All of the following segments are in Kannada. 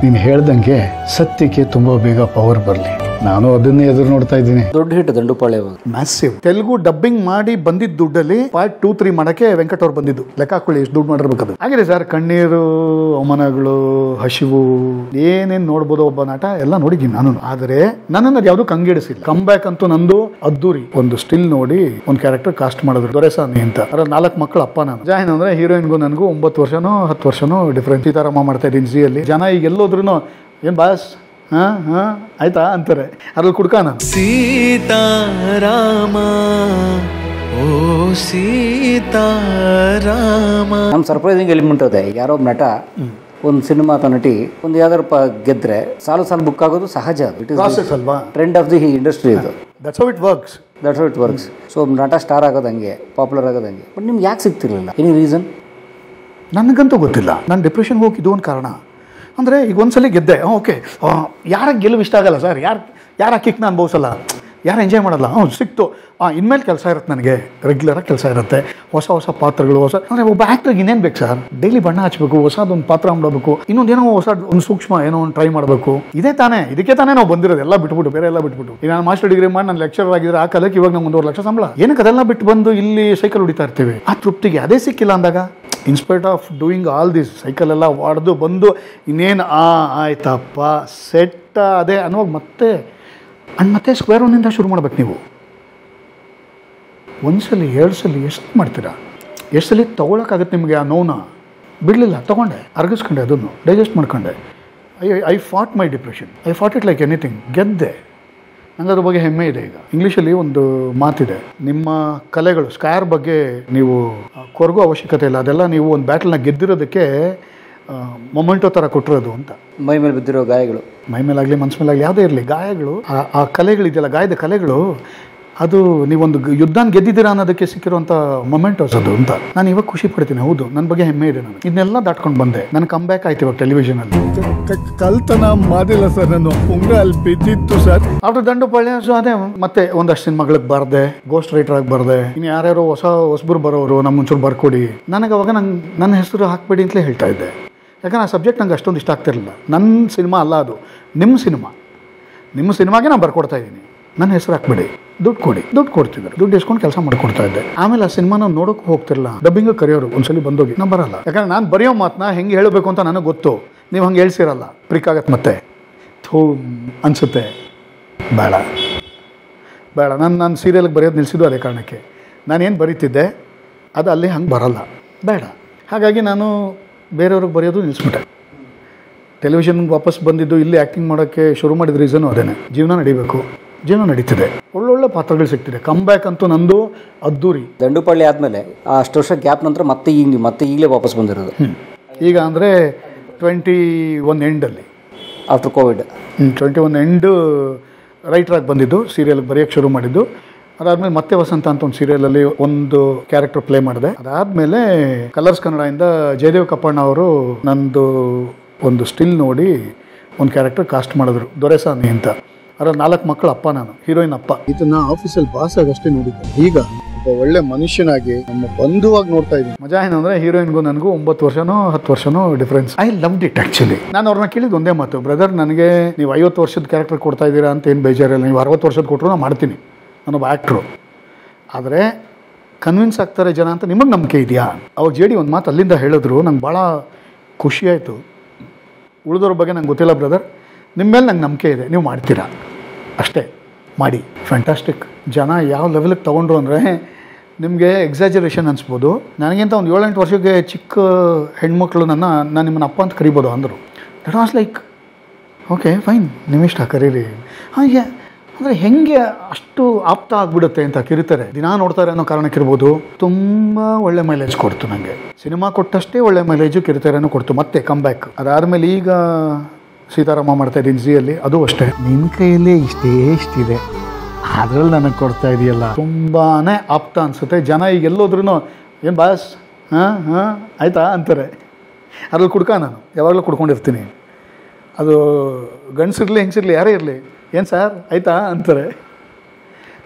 ನೀನು ಹೇಳ್ದಂಗೆ ಸತ್ಯಕ್ಕೆ ತುಂಬಾ ಬೇಗ ಪವರ್ ಬರಲಿ. ನಾನು ಅದನ್ನೇ ಎದುರು ನೋಡ್ತಾ ಇದ್ದೀನಿ. ದೊಡ್ಡ hit Dandupalya massive. Telugu dubbing ಮಾಡಿ ಬಂದಿದ್ದ ದುಡ್ಡಲ್ಲಿ ಪಾರ್ಟ್ 2, 3 ಮಾಡಕ್ಕೆ ವೆಂಕಟ್ ಅವ್ರು ಬಂದಿದ್ದು. ಲೆಕ್ಕ ಹಾಕೊಳ್ಳಿ ಎಷ್ಟು ದುಡ್ಡು ಮಾಡಿರ್ಬೇಕದು. ಹಾಗಿದೆ ಸರ್, ಕಣ್ಣೀರು, ಅವಮಾನಗಳು, ಹಸಿವು, ಏನೇನು ನೋಡ್ಬೋದು ಒಬ್ಬ ನಟ ಎಲ್ಲ ನೋಡಿದ್ದೀನಿ ನಾನು. ಆದರೆ ನನ್ನನ್ನು ಅದು ಯಾವುದು ಕಂಗಿಡಿಸಿಲ್ಲ. ಕಮ್ ಬ್ಯಾಕ್ ಅಂತೂ ನಂದು ಅದ್ದೂರಿ. ಒಂದು ಸ್ಟಿಲ್ ನೋಡಿ ಒಂದು ಕ್ಯಾರೆಕ್ಟರ್ ಕಾಸ್ಟ್ ಮಾಡಿದ್ರು, ದೊರೆಸಾನಿ ಅಂತ. ಅದ್ರ 4 ಮಕ್ಕಳ ಅಪ್ಪ ನಾನು. ಜಾಯಿನ್ ಅಂದ್ರೆ ಹೀರೋಯಿನ್ಗೂ ನನಗೂ 9 ವರ್ಷನೋ 10 ವರ್ಷನೋ ಡಿಫ್ರೆನ್ಸ್. ಸೀತಾರಾಮ ಮಾಡ್ತಾ ಇದ್ದೀನಿ ಝೀಯಲ್ಲಿ. ಜನ ಈಗ ಎಲ್ಲೋದ್ರು ಏನ್ ಬಾಸ್ ಆಯ್ತಾ ಅಂತಾರೆ. ಅದ್ರಲ್ಲಿ ಕುಡ್ಕ ನಾನು ಸೀತಾರಾಮ ಓ ಸೀತಾರಾಮ. ನಮ್ಮ ಸರ್ಪ್ರೈಸಿಂಗ್ ಎಲಿಮೆಂಟ್ ಅದೇ. ಯಾರೋ ಒಬ್ಬ ನಟ ಒಂದು ಸಿನಿಮಾ ಅಥವಾ ನಟಿ ಒಂದು ಯಾವ್ದಾರು ಗೆದ್ರೆ ಸಾಲು ಬುಕ್ ಆಗೋದು ಸಹಜ. ಇಟ್ ಇಸ್ ಪ್ರಾಸೆಸ್ ಅಲ್ವಾ, ಟ್ರೆಂಡ್ ಆಫ್ ದಿ ಇಂಡಸ್ಟ್ರಿ ಇದು. That's how it works. So ನಟ ಸ್ಟಾರ್ ಆಗೋದಂಗೆ, ಪಾಪ್ಯುಲರ್ ಆಗೋದಂಗೆ. ಬಟ್ ನಿಮ್ಗೆ ಯಾಕೆ ಸಿಗ್ತಿರ್ಲಿಲ್ಲ? Any reason? ನನಗಂತೂ ಗೊತ್ತಿಲ್ಲ. ನಾನು ಡಿಪ್ರೆಷನ್ಗೆ ಹೋಗಿದ್ದು ಒಂದು ಕಾರಣ. ಅಂದರೆ ಈಗ ಒಂದ್ಸಲ ಗೆದ್ದೆ, ಓಕೆ, ಯಾರಿಗೆ ಗೆಲುವು ಇಷ್ಟ ಆಗಲ್ಲ ಸರ್. ಯಾರ ಕಿಕ್ನ ಅನುಭವಿಸಲ್ಲ, ಯಾರು ಎಂಜಾಯ್ ಮಾಡಲ್ಲ. ಸಿಕ್ತು, ಇನ್ಮೇಲೆ ಕೆಲಸ ಇರುತ್ತೆ ನನಗೆ, ರೆಗ್ಯುಲರಾಗಿ ಕೆಲಸ ಇರುತ್ತೆ. ಹೊಸ ಪಾತ್ರಗಳು, ಅಂದರೆ ಒಬ್ಬ ಆ್ಯಕ್ಟ್ರಿಗೆ ಇನ್ನೇನು ಬೇಕು ಸರ್? ಡೈಲಿ ಬಣ್ಣ ಹಚ್ಚಬೇಕು, ಹೊಸದೊಂದು ಪಾತ್ರ ಮಾಡಬೇಕು, ಇನ್ನೊಂದೇನೋ ಒಂದು ಸೂಕ್ಷ್ಮ ಏನೋ ಒಂದು ಟ್ರೈ ಮಾಡಬೇಕು. ಇದೇ ತಾನೇ, ಇದಕ್ಕೆ ತಾನೇ ನಾವು ಬಂದಿರೋದು. ಎಲ್ಲ ಬಿಟ್ಬಿಟ್ಟು, ಬೇರೆ ಎಲ್ಲ ಬಿಟ್ಬಿಟ್ಟು. ಈಗ ನಾನು ಮಾಸ್ಟರ್ ಡಿಗ್ರಿ ಮಾಡಿ ನಾನು ಲೆಕ್ಚರರ್ ಆಗಿದ್ರೆ ಆ ಕಾಲಕ್ಕೆ ಇವಾಗ ನಮ್ಗೆ 1.5 ಲಕ್ಷ ಸಂಬಳ. ಏನಕ್ಕೆ ಅದೆಲ್ಲ ಬಿಟ್ಟು ಬಂದು ಇಲ್ಲಿ ಸೈಕಲ್ ಹೊಡಿತಾ ಇರ್ತೀವಿ? ಆ ತೃಪ್ತಿಗೆ ಅದೇ ಸಿಕ್ಕಿಲ್ಲ ಅಂದಾಗ, in spite of doing all this, cycle ಎಲ್ಲ ಹೊಡೆದು ಬಂದು ಇನ್ನೇನು ಆಯ್ತಪ್ಪ ಸೆಟ್ ಅದೇ ಅನ್ನೋವಾಗ ಮತ್ತೆ ಸ್ಕ್ವೇರ್ ಒನ್ನಿಂದ ಶುರು ಮಾಡ್ಬೇಕು. ನೀವು ಒಂದ್ಸಲಿ 2 ಸಲ ಎಷ್ಟು ಮಾಡ್ತೀರಾ? ಎಷ್ಟು ಸಲ ತೊಗೊಳಕ್ಕಾಗತ್ತೆ ನಿಮಗೆ? ಆ ನೋವನ್ನ ಬಿಡಲಿಲ್ಲ, ತೊಗೊಂಡೆ, ಅರ್ಗಿಸ್ಕೊಂಡೆ, ಅದನ್ನು ಡೈಜೆಸ್ಟ್ ಮಾಡ್ಕೊಂಡೆ. I fought my depression. I fought it like anything. ಗೆದ್ದೆ. ನನಗೆ ಅದ್ರ ಬಗ್ಗೆ ಹೆಮ್ಮೆ ಇದೆ. ಈಗ ಇಂಗ್ಲೀಷಲ್ಲಿ ಒಂದು ಮಾತಿದೆ, ನಿಮ್ಮ ಕಲೆಗಳು, ಸ್ಕ್ವೇರ್ ಬಗ್ಗೆ ನೀವು ಕೊರಗೋ ಅವಶ್ಯಕತೆ ಇಲ್ಲ. ಅದೆಲ್ಲ ನೀವು ಒಂದು ಬ್ಯಾಟಲ್ನ ಗೆದ್ದಿರೋದಕ್ಕೆ ಮೊಮೆಂಟೋ ಥರ ಕೊಟ್ಟಿರೋದು ಅಂತ. ಮೈ ಮೇಲೆ ಬಿದ್ದಿರೋ ಗಾಯಗಳು, ಮೈ ಮೇಲಾಗಲಿ ಮನಸ್ಸು ಮೇಲಾಗಲಿ ಯಾವುದೇ ಇರಲಿ, ಗಾಯಗಳು, ಆ ಕಲೆಗಳಿದೆಯಲ್ಲ, ಗಾಯದ ಕಲೆಗಳು, ಅದು ನೀವೊಂದು ಯುದ್ಧನ ಗೆದ್ದಿದ್ದೀರಾ ಅನ್ನೋದಕ್ಕೆ ಸಿಕ್ಕಿರುವಂಥ ಮೊಮೆಂಟೋಸ್ ಅದು ಅಂತ ನಾನು ಇವಾಗ ಖುಷಿ ಪಡ್ತೀನಿ. ಹೌದು, ನನ್ನ ಬಗ್ಗೆ ಹೆಮ್ಮೆ ಇದೆ. ನಾನು ಇದನ್ನೆಲ್ಲ ದಾಟ್ಕೊಂಡು ಬಂದೆ. ನನ್ನ ಕಮ್ ಬ್ಯಾಕ್ ಆಯ್ತು ಇವಾಗ ಟೆಲಿವಿಷನಲ್ಲಿ. ಕಲ್ತನ ಮಾಡಿಲ್ಲ ಸರ್, ನಾನು ಉಂಗ್ರ ಅಲ್ಲಿ ಬಿದ್ದಿತ್ತು ಸರ್. ಆಫ್ಟರ್ ದಂಡುಪಾಳ್ಯ ಸೊ ಅದೇ ಮತ್ತೆ ಒಂದಷ್ಟು ಸಿನಿಮಾಗಳಿಗೆ ಬರ್ದೆ, ಗೋಸ್ಟ್ ರೈಟರ್ ಆಗಿ ಬರ್ದೆ. ಇನ್ನು ಯಾರ್ಯಾರೋ ಹೊಸಬ್ರು ಬರೋರು ನಮ್ಮ ಮುಂಚೂರು ಬರ್ಕೊಡಿ. ನನಗೆ ಅವಾಗ ನನ್ನ ಹೆಸರು ಹಾಕ್ಬೇಡಿ ಅಂತಲೇ ಹೇಳ್ತಾ ಇದ್ದೆ. ಯಾಕಂದ್ರೆ ಆ ಸಬ್ಜೆಕ್ಟ್ ನಂಗೆ ಅಷ್ಟೊಂದು ಇಷ್ಟ ಆಗ್ತಿರಲಿಲ್ಲ. ನನ್ನ ಸಿನಿಮಾ ಅಲ್ಲ ಅದು, ನಿಮ್ಮ ಸಿನಿಮಾಗೆ ನಾನು ಬರ್ಕೊಡ್ತಾ ಇದ್ದೀನಿ. ನನ್ನ ಹೆಸರು ಹಾಕ್ಬೇಡಿ, ದುಡ್ಡು ಕೊಡಿ. ದುಡ್ಡು ಕೊಡ್ತಿದ್ರು, ದುಡ್ಡು ಎಸ್ಕೊಂಡು ಕೆಲಸ ಮಾಡಿಕೊಡ್ತಾ ಇದ್ದೆ. ಆಮೇಲೆ ಆ ಸಿನಿಮಾನ ನೋಡೋಕೆ ಹೋಗ್ತಿರಲ್ಲ, ಡಬ್ಬಿಂಗ್ ಕರೆಯೋರು. ಒಂದ್ಸಲಿ ಬಂದೋಗಿ, ನಾನು ಬರಲ್ಲ. ಯಾಕಂದ್ರೆ ನಾನು ಬರೆಯೋ ಮಾತನ್ನ ಹೆಂಗೆ ಹೇಳಬೇಕು ಅಂತ ನನಗೆ ಗೊತ್ತು. ನೀವು ಹಂಗೆ ಹೇಳ್ಸಿರಲ್ಲ, ಪ್ರಿಕ್ ಮತ್ತೆ ಥೂ ಅನಿಸುತ್ತೆ. ಬೇಡ. ನಾನು ಸೀರಿಯಲ್ಗೆ ಬರೆಯೋದು ನಿಲ್ಲಿಸಿದ್ದು ಅದೇ ಕಾರಣಕ್ಕೆ. ನಾನೇನು ಬರೀತಿದ್ದೆ ಅದು ಅಲ್ಲಿ ಹಂಗೆ ಬರಲ್ಲ, ಬೇಡ. ಹಾಗಾಗಿ ನಾನು ಬೇರೆಯವ್ರಿಗೆ ಬರೆಯೋದು ನಿಲ್ಲಿಸ್ಬಿಟ್ಟೆ. ಟೆಲಿವಿಷನ್ಗೆ ವಾಪಸ್ ಬಂದಿದ್ದು, ಇಲ್ಲಿ ಆ್ಯಕ್ಟಿಂಗ್ ಮಾಡೋಕ್ಕೆ ಶುರು ಮಾಡಿದ ರೀಸನು ಅದೇನೆ. ಜೀವನ ನಡಿಬೇಕು, ಜೀವನ ನಡೀತಿದೆ, ಒಳ್ಳೊಳ್ಳೆ ಪಾತ್ರಗಳು ಸಿಗ್ತಿದೆ. ಕಮ್ ಬ್ಯಾಕ್ ಅಂತೂ ನಂದು ಅದ್ದೂರಿ. ದಂಡುಪಾಳ್ಯ ಆದಮೇಲೆ ಅಷ್ಟು ವರ್ಷ ಗ್ಯಾಪ್ ನಂತರ ಮತ್ತೆ ಈಗಲೇ ವಾಪಸ್ ಬಂದಿರೋದು. ಈಗ ಅಂದರೆ 21 ಎಂಡಲ್ಲಿ, ಆಫ್ಟರ್ ಕೋವಿಡ್ 21 ಎಂಡ್ ರೈಟ್ರಾಗಿ ಬಂದಿದ್ದು. ಸೀರಿಯಲ್ಗೆ ಬರೆಯೋಕ್ಕೆ ಶುರು ಮಾಡಿದ್ದು. ಅದಾದಮೇಲೆ ಮತ್ತೆ ವಸಂತ ಅಂತ ಒಂದು ಸೀರಿಯಲಲ್ಲಿ ಒಂದು ಕ್ಯಾರೆಕ್ಟರ್ ಪ್ಲೇ ಮಾಡಿದೆ. ಅದಾದಮೇಲೆ ಕಲರ್ಸ್ ಕನ್ನಡದಿಂದ ಜಯದೇವ್ ಕಪ್ಪಣ್ಣ ಅವರು ನಂದು ಒಂದು ಸ್ಟಿಲ್ ನೋಡಿ ಒಂದು ಕ್ಯಾರೆಕ್ಟರ್ ಕಾಸ್ಟ್ ಮಾಡಿದ್ರು, ದೊರೆಸಾನಿ ಅಂತ. ಅದ್ರ 4 ಮಕ್ಕಳ ಅಪ್ಪ ನಾನು, ಹೀರೋಯಿನ್ ಅಪ್ಪ. ಇದನ್ನ ಆಫೀಸಲ್ಲಿ ಬಾಸ್ ಆಗಷ್ಟೇ ನೋಡಿದ್ದೆ. ಈಗ ಒಬ್ಬ ಒಳ್ಳೆ ಮನುಷ್ಯನಾಗಿ, ನಮ್ಮ ಬಂಧುವಾಗಿ ನೋಡ್ತಾ ಇದ್ದೀನಿ. ಮಜಾ ಏನಂದ್ರೆ ಹೀರೋಯಿನ್ಗೂ ನನಗೂ 9 ವರ್ಷನೋ 10 ವರ್ಷನೋ difference. I loved it actually. ನಾನು ಅವ್ರನ್ನ ಕೇಳಿದ್ದು ಒಂದೇ ಮಾತು, ಬ್ರದರ್ ನನಗೆ ನೀವು 50 ವರ್ಷದ ಕ್ಯಾರೆಕ್ಟರ್ ಕೊಡ್ತಾ ಇದ್ದೀರಾ ಅಂತ ಏನು ಬೇಜಾರಿಲ್ಲ. ನೀವು 60 ವರ್ಷದ ಕೊಟ್ಟರು ನಾನು ಮಾಡ್ತೀನಿ, ನಾನೊಬ್ಬ ಆ್ಯಕ್ಟ್ರು. ಆದರೆ ಕನ್ವಿನ್ಸ್ ಆಗ್ತಾರೆ ಜನ ಅಂತ ನಿಮಗೆ ನಂಬಿಕೆ ಇದೆಯಾ? ಅವಾಗ ಜೆ ಡಿ ಒಂದು ಮಾತು ಅಲ್ಲಿಂದ ಹೇಳಿದ್ರು, ನಂಗೆ ಭಾಳ ಖುಷಿಯಾಯಿತು. ಉಳಿದವ್ರ ಬಗ್ಗೆ ನಂಗೆ ಗೊತ್ತಿಲ್ಲ ಬ್ರದರ್, ನಿಮ್ಮ ಮೇಲೆ ನಂಗೆ ನಂಬಿಕೆ ಇದೆ, ನೀವು ಮಾಡ್ತೀರಾ, ಅಷ್ಟೇ ಮಾಡಿ. ಫ್ಯಾಂಟಾಸ್ಟಿಕ್. ಜನ ಯಾವ ಲೆವೆಲಿಗೆ ತೊಗೊಂಡ್ರು ಅಂದರೆ ನಿಮಗೆ ಎಕ್ಸಾಜರೇಷನ್ ಅನಿಸ್ಬೋದು. ನನಗಿಂತ ಒಂದು 7-8 ವರ್ಷಕ್ಕೆ ಚಿಕ್ಕ ಹೆಣ್ಮಕ್ಳು ನಾನು ನಿಮ್ಮನ್ನ ಅಪ್ಪ ಅಂತ ಕರಿಬೋದು ಅಂದರು. That was like okay fine, ನಿಮ್ಮಿಷ್ಟ ಕರೀರಿ. ಹಾಗೆ ಅಂದರೆ ಹೆಂಗೆ ಅಷ್ಟು ಆಪ್ತ ಆಗಿಬಿಡುತ್ತೆ ಅಂತ ಕಿರಿತಾರೆ. ದಿನ ನೋಡ್ತಾರೆ ಅನ್ನೋ ಕಾರಣಕ್ಕಿರ್ಬೋದು. ತುಂಬ ಒಳ್ಳೆ ಮೈಲೇಜ್ ಕೊಡ್ತು ನನಗೆ. ಸಿನಿಮಾ ಕೊಟ್ಟಷ್ಟೇ ಒಳ್ಳೆ ಮೈಲೇಜು ಕಿರಿತಾರೇನೂ ಕೊಡ್ತು. ಮತ್ತೆ ಕಮ್ ಬ್ಯಾಕ್. ಅದಾದಮೇಲೆ ಈಗ ಸೀತಾರಾಮ ಮಾಡ್ತಾ ಇದ್ದೀನಿ ಝೀಯಲ್ಲಿ. ಅದು ಅಷ್ಟೇ. ನಿನ್ನ ಕೈಯಲ್ಲೇ ಇಷ್ಟಿದೆ, ಅದರಲ್ಲಿ ನನಗೆ ಕೊಡ್ತಾ ಇದೆಯಲ್ಲ, ತುಂಬಾ ಆಪ್ತ ಅನಿಸುತ್ತೆ. ಜನ ಈಗ ಎಲ್ಲೋದ್ರೂ ಏನು ಬಾಸ್ ಆಯಿತಾ ಅಂತಾರೆ. ಅದ್ರಲ್ಲಿ ಕುಡ್ಕ ನಾನು ಯಾವಾಗಲೂ ಕುಡ್ಕೊಂಡಿರ್ತೀನಿ. ಅದು ಗಂಡಸಿರಲಿ ಹೆಂಗಸಿರಲಿ ಯಾರೇ ಇರಲಿ, ಏನು ಸರ್ ಆಯಿತಾ ಅಂತಾರೆ.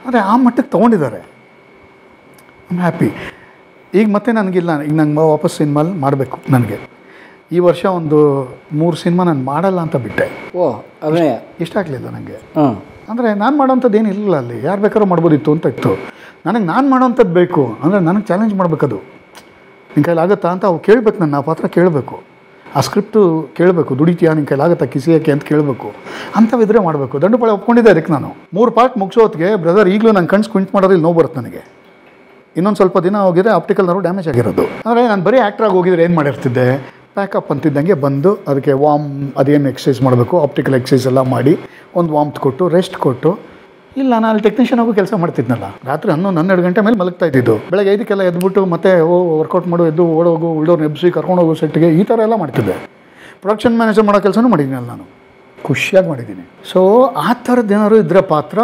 ಆದರೆ ಆ ಮಟ್ಟಕ್ಕೆ ತೊಗೊಂಡಿದ್ದಾರೆ. I am happy. ಈಗ ಮತ್ತೆ ನನಗಿಲ್ಲ, ಈಗ ನಂಗೆ ವಾಪಸ್ ಸಿನಿಮಾಲ್ ಮಾಡಬೇಕು. ನನಗೆ ಈ ವರ್ಷ ಒಂದು 3 ಸಿನಿಮಾ ನಾನು ಮಾಡಲ್ಲ ಅಂತ ಬಿಟ್ಟೆ. ಓ ಅಭಿನಯ ಇಷ್ಟ ಆಗಲಿಲ್ಲ ನನಗೆ. ಹಾಂ ಅಂದರೆ ನಾನು ಮಾಡೋವಂಥದ್ದು ಏನಿಲ್ಲ ಅಲ್ಲಿ, ಯಾರು ಬೇಕಾದ್ರೂ ಮಾಡ್ಬೋದಿತ್ತು ಅಂತ ಇತ್ತು. ನನಗೆ ನಾನು ಮಾಡೋವಂಥದ್ದು ಬೇಕು ಅಂದರೆ ನನಗೆ ಚಾಲೆಂಜ್ ಮಾಡಬೇಕದು. ನಿನ್ನ ಕೈಲಾಗುತ್ತಾ ಅಂತ ಅವು ಕೇಳಬೇಕು, ನನ್ನ ಆ ಪಾತ್ರ ಕೇಳಬೇಕು, ಆ ಸ್ಕ್ರಿಪ್ಟು ಕೇಳಬೇಕು, ದುಡಿತೀಯಾ ನಿನ್ನ ಕೈಲಾಗುತ್ತಾ ಕಿಸಿಯೋಕ್ಕೆ ಅಂತ ಕೇಳಬೇಕು. ಅಂಥವಿದ್ರೆ ಮಾಡಬೇಕು. ದಂಡುಪಾಳ್ಯ ಒಪ್ಕೊಂಡಿದ್ದೆ ಅದಕ್ಕೆ. ನಾನು 3 ಪಾರ್ಟ್ ಮುಗಿಸೋತ್ತಿಗೆ ಬ್ರದರ್ ಈಗಲೂ ನನ್ನ ಕಣ್ಣು ಸ್ಕ್ವಿಂಟ್ ಮಾಡೋದ್ರಲ್ಲಿ ನೋವು ಬರುತ್ತೆ ನನಗೆ. ಇನ್ನೊಂದು ಸ್ವಲ್ಪ ದಿನ ಹೋಗಿದ್ರೆ ಆಪ್ಟಿಕಲ್ ನರ್ವ್ ಡ್ಯಾಮೇಜ್ ಆಗಿರೋದು. ಅಂದರೆ ನಾನು ಬರೀ ಆ್ಯಕ್ಟ್ರಾಗಿ ಹೋಗಿದ್ರೆ ಏನು ಮಾಡಿರ್ತಿದ್ದೆ, ಪ್ಯಾಕಪ್ ಅಂತಿದ್ದಂಗೆ ಬಂದು ಅದಕ್ಕೆ ವಾಮ್ ಅದೇನು ಎಕ್ಸಸೈಸ್ ಮಾಡಬೇಕು ಆಪ್ಟಿಕಲ್ ಎಕ್ಸಸೈಸ್ ಎಲ್ಲ ಮಾಡಿ ಒಂದು ವಾಮ್ತ್ ಕೊಟ್ಟು ರೆಸ್ಟ್ ಕೊಟ್ಟು, ಇಲ್ಲ ನಾನು ಅಲ್ಲಿ ಟೆಕ್ನಿಷಿಯನ್ ಆಗೂ ಕೆಲಸ ಮಾಡ್ತಿದ್ನಲ್ಲ. ರಾತ್ರಿ 11-12 ಗಂಟೆ ಮೇಲೆ ಮಲಗ್ತಾ ಇದ್ದಿದ್ದು. ಬೆಳಗ್ಗೆ 5ಕ್ಕೆಲ್ಲ ಎದ್ಬಿಟ್ಟು ಮತ್ತೆ ವರ್ಕೌಟ್ ಮಾಡು, ಎದ್ದು ಓಡೋಗು, ಉಳ್ಳೋರ್ನ ಎಬ್ಬಿಸಿ ಕರ್ಕೊಂಡೋಗು ಸೆಟ್ಗೆ, ಈ ಥರ ಎಲ್ಲ ಮಾಡ್ತಿದ್ದೆ. ಪ್ರೊಡಕ್ಷನ್ ಮ್ಯಾನೇಜರ್ ಮಾಡೋ ಕೆಲಸನೂ ಮಾಡಿದ್ದೀನಿ ನಾನು, ಖುಷಿಯಾಗಿ ಮಾಡಿದ್ದೀನಿ. ಸೊ ಆ ಥರದ್ದು ಏನಾದ್ರು ಇದ್ರೆ ಪಾತ್ರ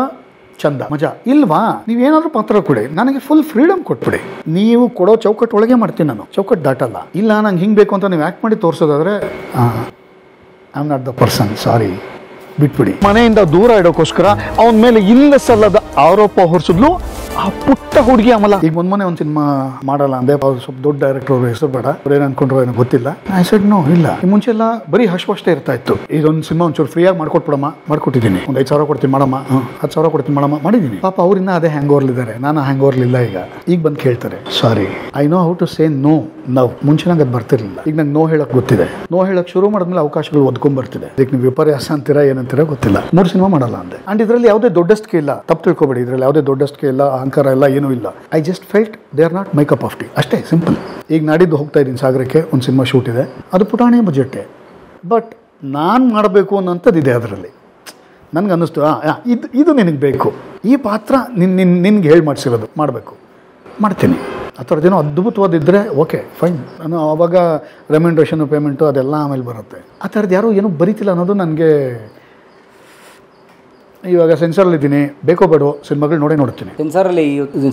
ಚಂದ, ಮಜಾ. ಇಲ್ವಾ ನೀವೇನಾದ್ರೂ ಪಾತ್ರ ಕೊಡಿ, ನನಗೆ ಫುಲ್ ಫ್ರೀಡಮ್ ಕೊಟ್ಬಿಡಿ. ನೀವು ಕೊಡೋ ಚೌಕಟ್ಟು ಒಳಗೆ ಮಾಡ್ತೀನಿ ನಾನು, ಚೌಕಟ್ಟು ದಾಟಲ್ಲ. ಇಲ್ಲ ನಂಗೆ ಹಿಂಗೆ ಬೇಕು ಅಂತ ನೀವು ಆ್ಯಕ್ಟ್ ಮಾಡಿ ತೋರಿಸೋದಾದ್ರೆ I am not the person, sorry, ಬಿಟ್ಬಿಡಿ. ಮನೆಯಿಂದ ದೂರ ಇಡೋಕ್ಕೋಸ್ಕರ ಅವನ ಮೇಲೆ ಇಲ್ಲ ಸಲ್ಲದ ಆರೋಪ ಹೊರಿಸಿದ್ಲು ಆ ಪುಟ್ಟ ಹುಡುಗಿ ಅಮಲ. ಈಗ ಮೊನ್ನೆ ಒಂದು ಸಿನಿಮಾ ಮಾಡಲ್ಲ ಅಂದೆ, ಅವ್ರು ಸ್ವಲ್ಪ ದೊಡ್ಡ ಡೈರೆಕ್ಟರ್ ಅವರು, ಹೆಸರು ಬೇಡ, ಅವ್ರು ಏನು ಅನ್ಕೊಂಡ್ರು ಏನೋ ಗೊತ್ತಿಲ್ಲ. ಐ ಸೆಡ್ ನೋ, ಇಲ್ಲ. ಈ ಮುಂಚೆ ಎಲ್ಲ ಬರೀ ಹಶ್ವಷ್ಟೇ ಇರ್ತಾ ಇತ್ತು. ಇದೊಂದು ಸಿನಿಮಾ ಒಂಚೂರು ಫ್ರೀಯಾಗಿ ಮಾಡ್ಕೊಟ್ಬಿಡಮ್ಮ, ಮಾಡ್ಕೊಟ್ಟಿದ್ದೀನಿ. ಒಂದು 5,000 ಕೊಡ್ತೀನಿ ಮಾಡಮ್ಮ, 10,000 ಕೊಡ್ತೀನಿ ಮಾಡಮ್ಮ, ಮಾಡಿದ್ದೀನಿ. ಪಾಪ ಅವ್ರಿನ್ನ ಅದೇ ಹ್ಯಾಂಗ್ ಓವರ್ಲಿದ್ದಾರೆ, ನಾನು ಹ್ಯಾಂಗ್ ಓವರ್ಲಿಲ್ಲ. ಈಗ ಬಂದು ಕೇಳ್ತಾರೆ, sorry I know how to say no now. ಮುಂಚೆ ನಂಗೆ ಅದು ಬರ್ತಿರ್ಲಿಲ್ಲ, ಈಗ ನಂಗೆ ನೋ ಹೇಳಕ್ ಗೊತ್ತಿದೆ. ನೋ ಹೇಳಕ್ ಶುರು ಮಾಡಿದ್ಮೇಲೆ ಅವಕಾಶಗಳು ಒದ್ಕೊಂಡ್ಬರ್ತಿದೆ. ಇದಕ್ಕೆ ನೀವು ವಿಪರ್ಯಾಸ ಅಂತೀರಾ ಏನಂತೀರಾ ಗೊತ್ತಿಲ್ಲ. 3 ಸಿನಿಮಾ ಮಾಡಲ್ಲ ಅಂದೆ. ಅಂಡ್ ಇದರಲ್ಲಿ ಯಾವುದೇ ದೊಡ್ಡಸ್ಟಿಕೆ ಇಲ್ಲ, ತಪ್ಪು ತಿಳ್ಕೊಬೇಡಿ. ಇದರಲ್ಲಿ ಯಾವುದೇ ದೊಡ್ಡಸ್ಟಿಕೆ ಇಲ್ಲ, ಅಹಂಕಾರ ಇಲ್ಲ, ಏನೂ ಇಲ್ಲ. I just felt they are not my cup of tea, ಅಷ್ಟೇ, ಸಿಂಪಲ್. ಈಗ ನಾಡಿದ್ದು ಹೋಗ್ತಾ ಇದ್ದೀನಿ ಸಾಗರಕ್ಕೆ, ಒಂದು ಸಿನಿಮಾ ಶೂಟ್ ಇದೆ, ಅದು ಪುಟಾಣಿ ಬಜೆಟ್ಟೆ. ಬಟ್ ನಾನು ಮಾಡಬೇಕು ಅನ್ನೋಂಥದ್ದಿದೆ ಅದರಲ್ಲಿ. ನನಗೆ ಅನ್ನಿಸ್ತು ಇದು ನಿನಗೆ ಬೇಕು, ಈ ಪಾತ್ರ ನಿನ್ಗೆ ಹೇಳಿ ಮಾಡಿಸಿರೋದು, ಮಾಡಬೇಕು, ಮಾಡ್ತೀನಿ. ಆ ಥರದ್ದೇನೋ ಅದ್ಭುತವಾದಿದ್ದರೆ ಓಕೆ ಫೈನ್. ನಾನು ಆವಾಗ ರೆಮ್ಯುನರೇಷನು ಪೇಮೆಂಟು ಅದೆಲ್ಲ ಆಮೇಲೆ ಬರುತ್ತೆ. ಆ ಥರದ್ದು ಯಾರೂ ಏನೂ ಬರೀತಿಲ್ಲ ಅನ್ನೋದು ನನಗೆ. ಇವಾಗ ಸೆನ್ಸರಲ್ಲಿದ್ದೀನಿ, ಬೇಕೋ ಬೇಡೋ ಸಿನಿಮಾಗಳು ನೋಡ್ತೀನಿ. ಸೆನ್ಸಾರಲ್ಲಿ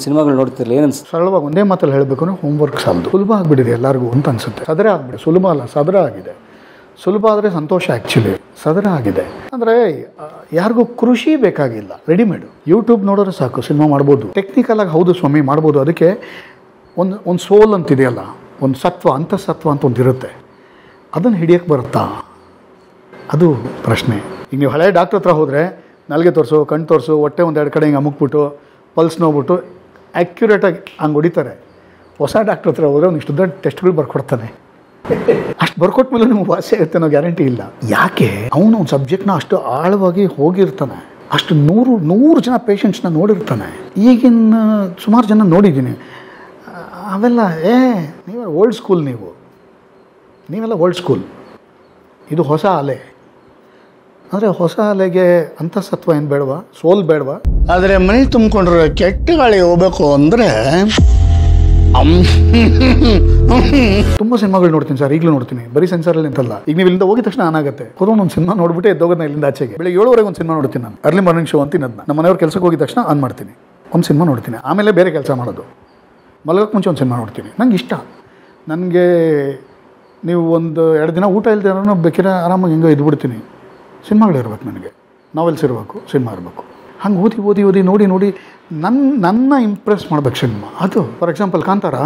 ಸಿನಿಮಾಗಳು ನೋಡ್ತಿರಲಿಲ್ಲ, ಏನು ಸರಳವಾಗಿ ಒಂದೇ ಮಾತಲ್ಲಿ ಹೇಳಬೇಕು ಅಂದರೆ ಹೋಮ್ವರ್ಕ್ ಸಾಲದು. ಸುಲಭ ಆಗಿಬಿಟ್ಟಿದೆ ಎಲ್ಲರಿಗೂ ಅಂತ ಅನಿಸುತ್ತೆ. ಸದರ ಆಗಿಬಿಡಿ, ಸುಲಭ ಅಲ್ಲ, ಸದರ ಆಗಿದೆ. ಸುಲಭ ಆದರೆ ಸಂತೋಷ, ಆ್ಯಕ್ಚುಲಿ ಸದರ ಆಗಿದೆ. ಅಂದರೆ ಯಾರಿಗೂ ಕೃಷಿ ಬೇಕಾಗಿಲ್ಲ, ರೆಡಿಮೇಡು. ಯೂಟ್ಯೂಬ್ ನೋಡಿದ್ರೆ ಸಾಕು, ಸಿನಿಮಾ ಮಾಡ್ಬೋದು. ಟೆಕ್ನಿಕಲಾಗಿ ಹೌದು ಸ್ವಾಮಿ ಮಾಡ್ಬೋದು. ಅದಕ್ಕೆ ಒಂದು ಸೋಲ್ ಅಂತಿದೆಯಲ್ಲ, ಒಂದು ಸತ್ವ, ಅಂತಃಸತ್ವ ಅಂತ ಒಂದು ಇರುತ್ತೆ. ಅದನ್ನು ಹಿಡಿಯೋಕ್ಕೆ ಬರುತ್ತಾ, ಅದು ಪ್ರಶ್ನೆ. ಈಗ ನೀವು ಹಳೆಯ ಡಾಕ್ಟ್ರ್ ಹತ್ರ ಹೋದರೆ ನಾಲ್ಗೆ ತೋರಿಸು, ಕಣ್ಣು ತೋರಿಸು, ಹೊಟ್ಟೆ 1-2 ಕಡೆ ಹಿಂಗೆ ಅಮುಕ್ಬಿಟ್ಟು ಪಲ್ಸ್ ನೋಡ್ಬಿಟ್ಟು ಆ್ಯಕ್ಯುರೇಟಾಗಿ ಹಂಗೆ ಹೊಡಿತಾರೆ. ಹೊಸ ಡಾಕ್ಟ್ರ್ ಹತ್ರ ಹೋದರೆ ಒಂದಿಷ್ಟು ದೊಡ್ಡ ಟೆಸ್ಟ್ಗಳು ಬರ್ಕೊಡ್ತಾನೆ. ಅಷ್ಟು ಬರ್ಕೊಟ್ಮೇಲೆ ನಿಮ್ಗೆ ವಾಸಿ ಆಗುತ್ತೆ ಅನ್ನೋ ಗ್ಯಾರಂಟಿ ಇಲ್ಲ. ಯಾಕೆ? ಅವನು ಒಂದು ಸಬ್ಜೆಕ್ಟ್ನ ಅಷ್ಟು ಆಳವಾಗಿ ಹೋಗಿರ್ತಾನೆ, ಅಷ್ಟು 100 ಜನ ಪೇಷಂಟ್ಸ್ನ ನೋಡಿರ್ತಾನೆ. ಈಗಿನ ಸುಮಾರು ಜನ ನೋಡಿದ್ದೀನಿ. ಅವೆಲ್ಲ ನೀವೆಲ್ಲ ಓಲ್ಡ್ ಸ್ಕೂಲ್, ನೀವೆಲ್ಲ ಓಲ್ಡ್ ಸ್ಕೂಲ್. ಇದು ಹೊಸ ಅಲೆ. ಅಂದರೆ ಹೊಸ ಅಲೆಗೆ ಅಂತಃಸತ್ವ ಏನು ಬೇಡವಾ, ಸೋಲ್ ಬೇಡವಾ? ಆದರೆ ಮನೆ ತುಂಬಿಕೊಂಡ್ರೆ ಕೆಟ್ಟ ಗಾಳಿ ಹೋಗ್ಬೇಕು ಅಂದರೆ ತುಂಬ ಸಿನಿಮಾಗಳು ನೋಡ್ತೀನಿ ಸರ್, ಈಗಲೂ ನೋಡ್ತೀನಿ. ಬರೀ ಸೆನ್ಸರಲ್ಲಿ ಅಂತಲ್ಲ. ಈಗ ನೀವು ಇಲ್ಲಿಂದ ಹೋಗಿದ ತಕ್ಷಣ ಆನಾಗುತ್ತೆ, ಒಂದು ಸಿನಿಮಾ ನೋಡ್ಬಿಟ್ಟು ಎದ್ದೋಗೋದನ್ನ ಇಲ್ಲಿಂದ ಆಚೆಗೆ. ಬೆಳಗ್ಗೆ 7:00 ಒಂದು ಸಿನಿಮಾ ನೋಡ್ತೀನಿ ನಾನು, ಅರ್ಲಿ ಮಾರ್ನಿಂಗ್ ಶೋ ಅಂತೀನಿ. ಅದನ್ನ ನಮ್ಮ ಮನೆಯವ್ರ ಕೆಲಸಕ್ಕೆ ಹೋಗಿದ ತಕ್ಷಣ ಆನ್ ಮಾಡ್ತೀನಿ, ಒಂದು ಸಿನಿಮಾ ನೋಡ್ತೀನಿ. ಆಮೇಲೆ ಬೇರೆ ಕೆಲಸ ಮಾಡೋದು. ಮಲಗೋಕ್ಕೆ ಮುಂಚೆ ಒಂದು ಸಿನಿಮಾ ನೋಡ್ತೀನಿ. ನಂಗೆ ಇಷ್ಟ. ನನಗೆ ನೀವು 1-2 ದಿನ ಊಟ ಇಲ್ಲದೆ ನಾನು ಬೇಕಿದ್ರೆ ಆರಾಮಾಗಿ ಹೆಂಗೋ ಇದ್ಬಿಡ್ತೀನಿ. ಸಿನಿಮಾಗಳಿರ್ಬೇಕು ನನಗೆ, ನಾವೆಲ್ಸ್ ಇರಬೇಕು, ಸಿನಿಮಾ ಇರಬೇಕು. ಹಂಗೆ ಓದಿ ನೋಡಿ ನನ್ನ ಇಂಪ್ರೆಸ್ ಮಾಡ್ಬೇಕು ಸಿನಿಮಾ. ಅದು ಫಾರ್ ಎಕ್ಸಾಂಪಲ್ ಕಾಂತಾರ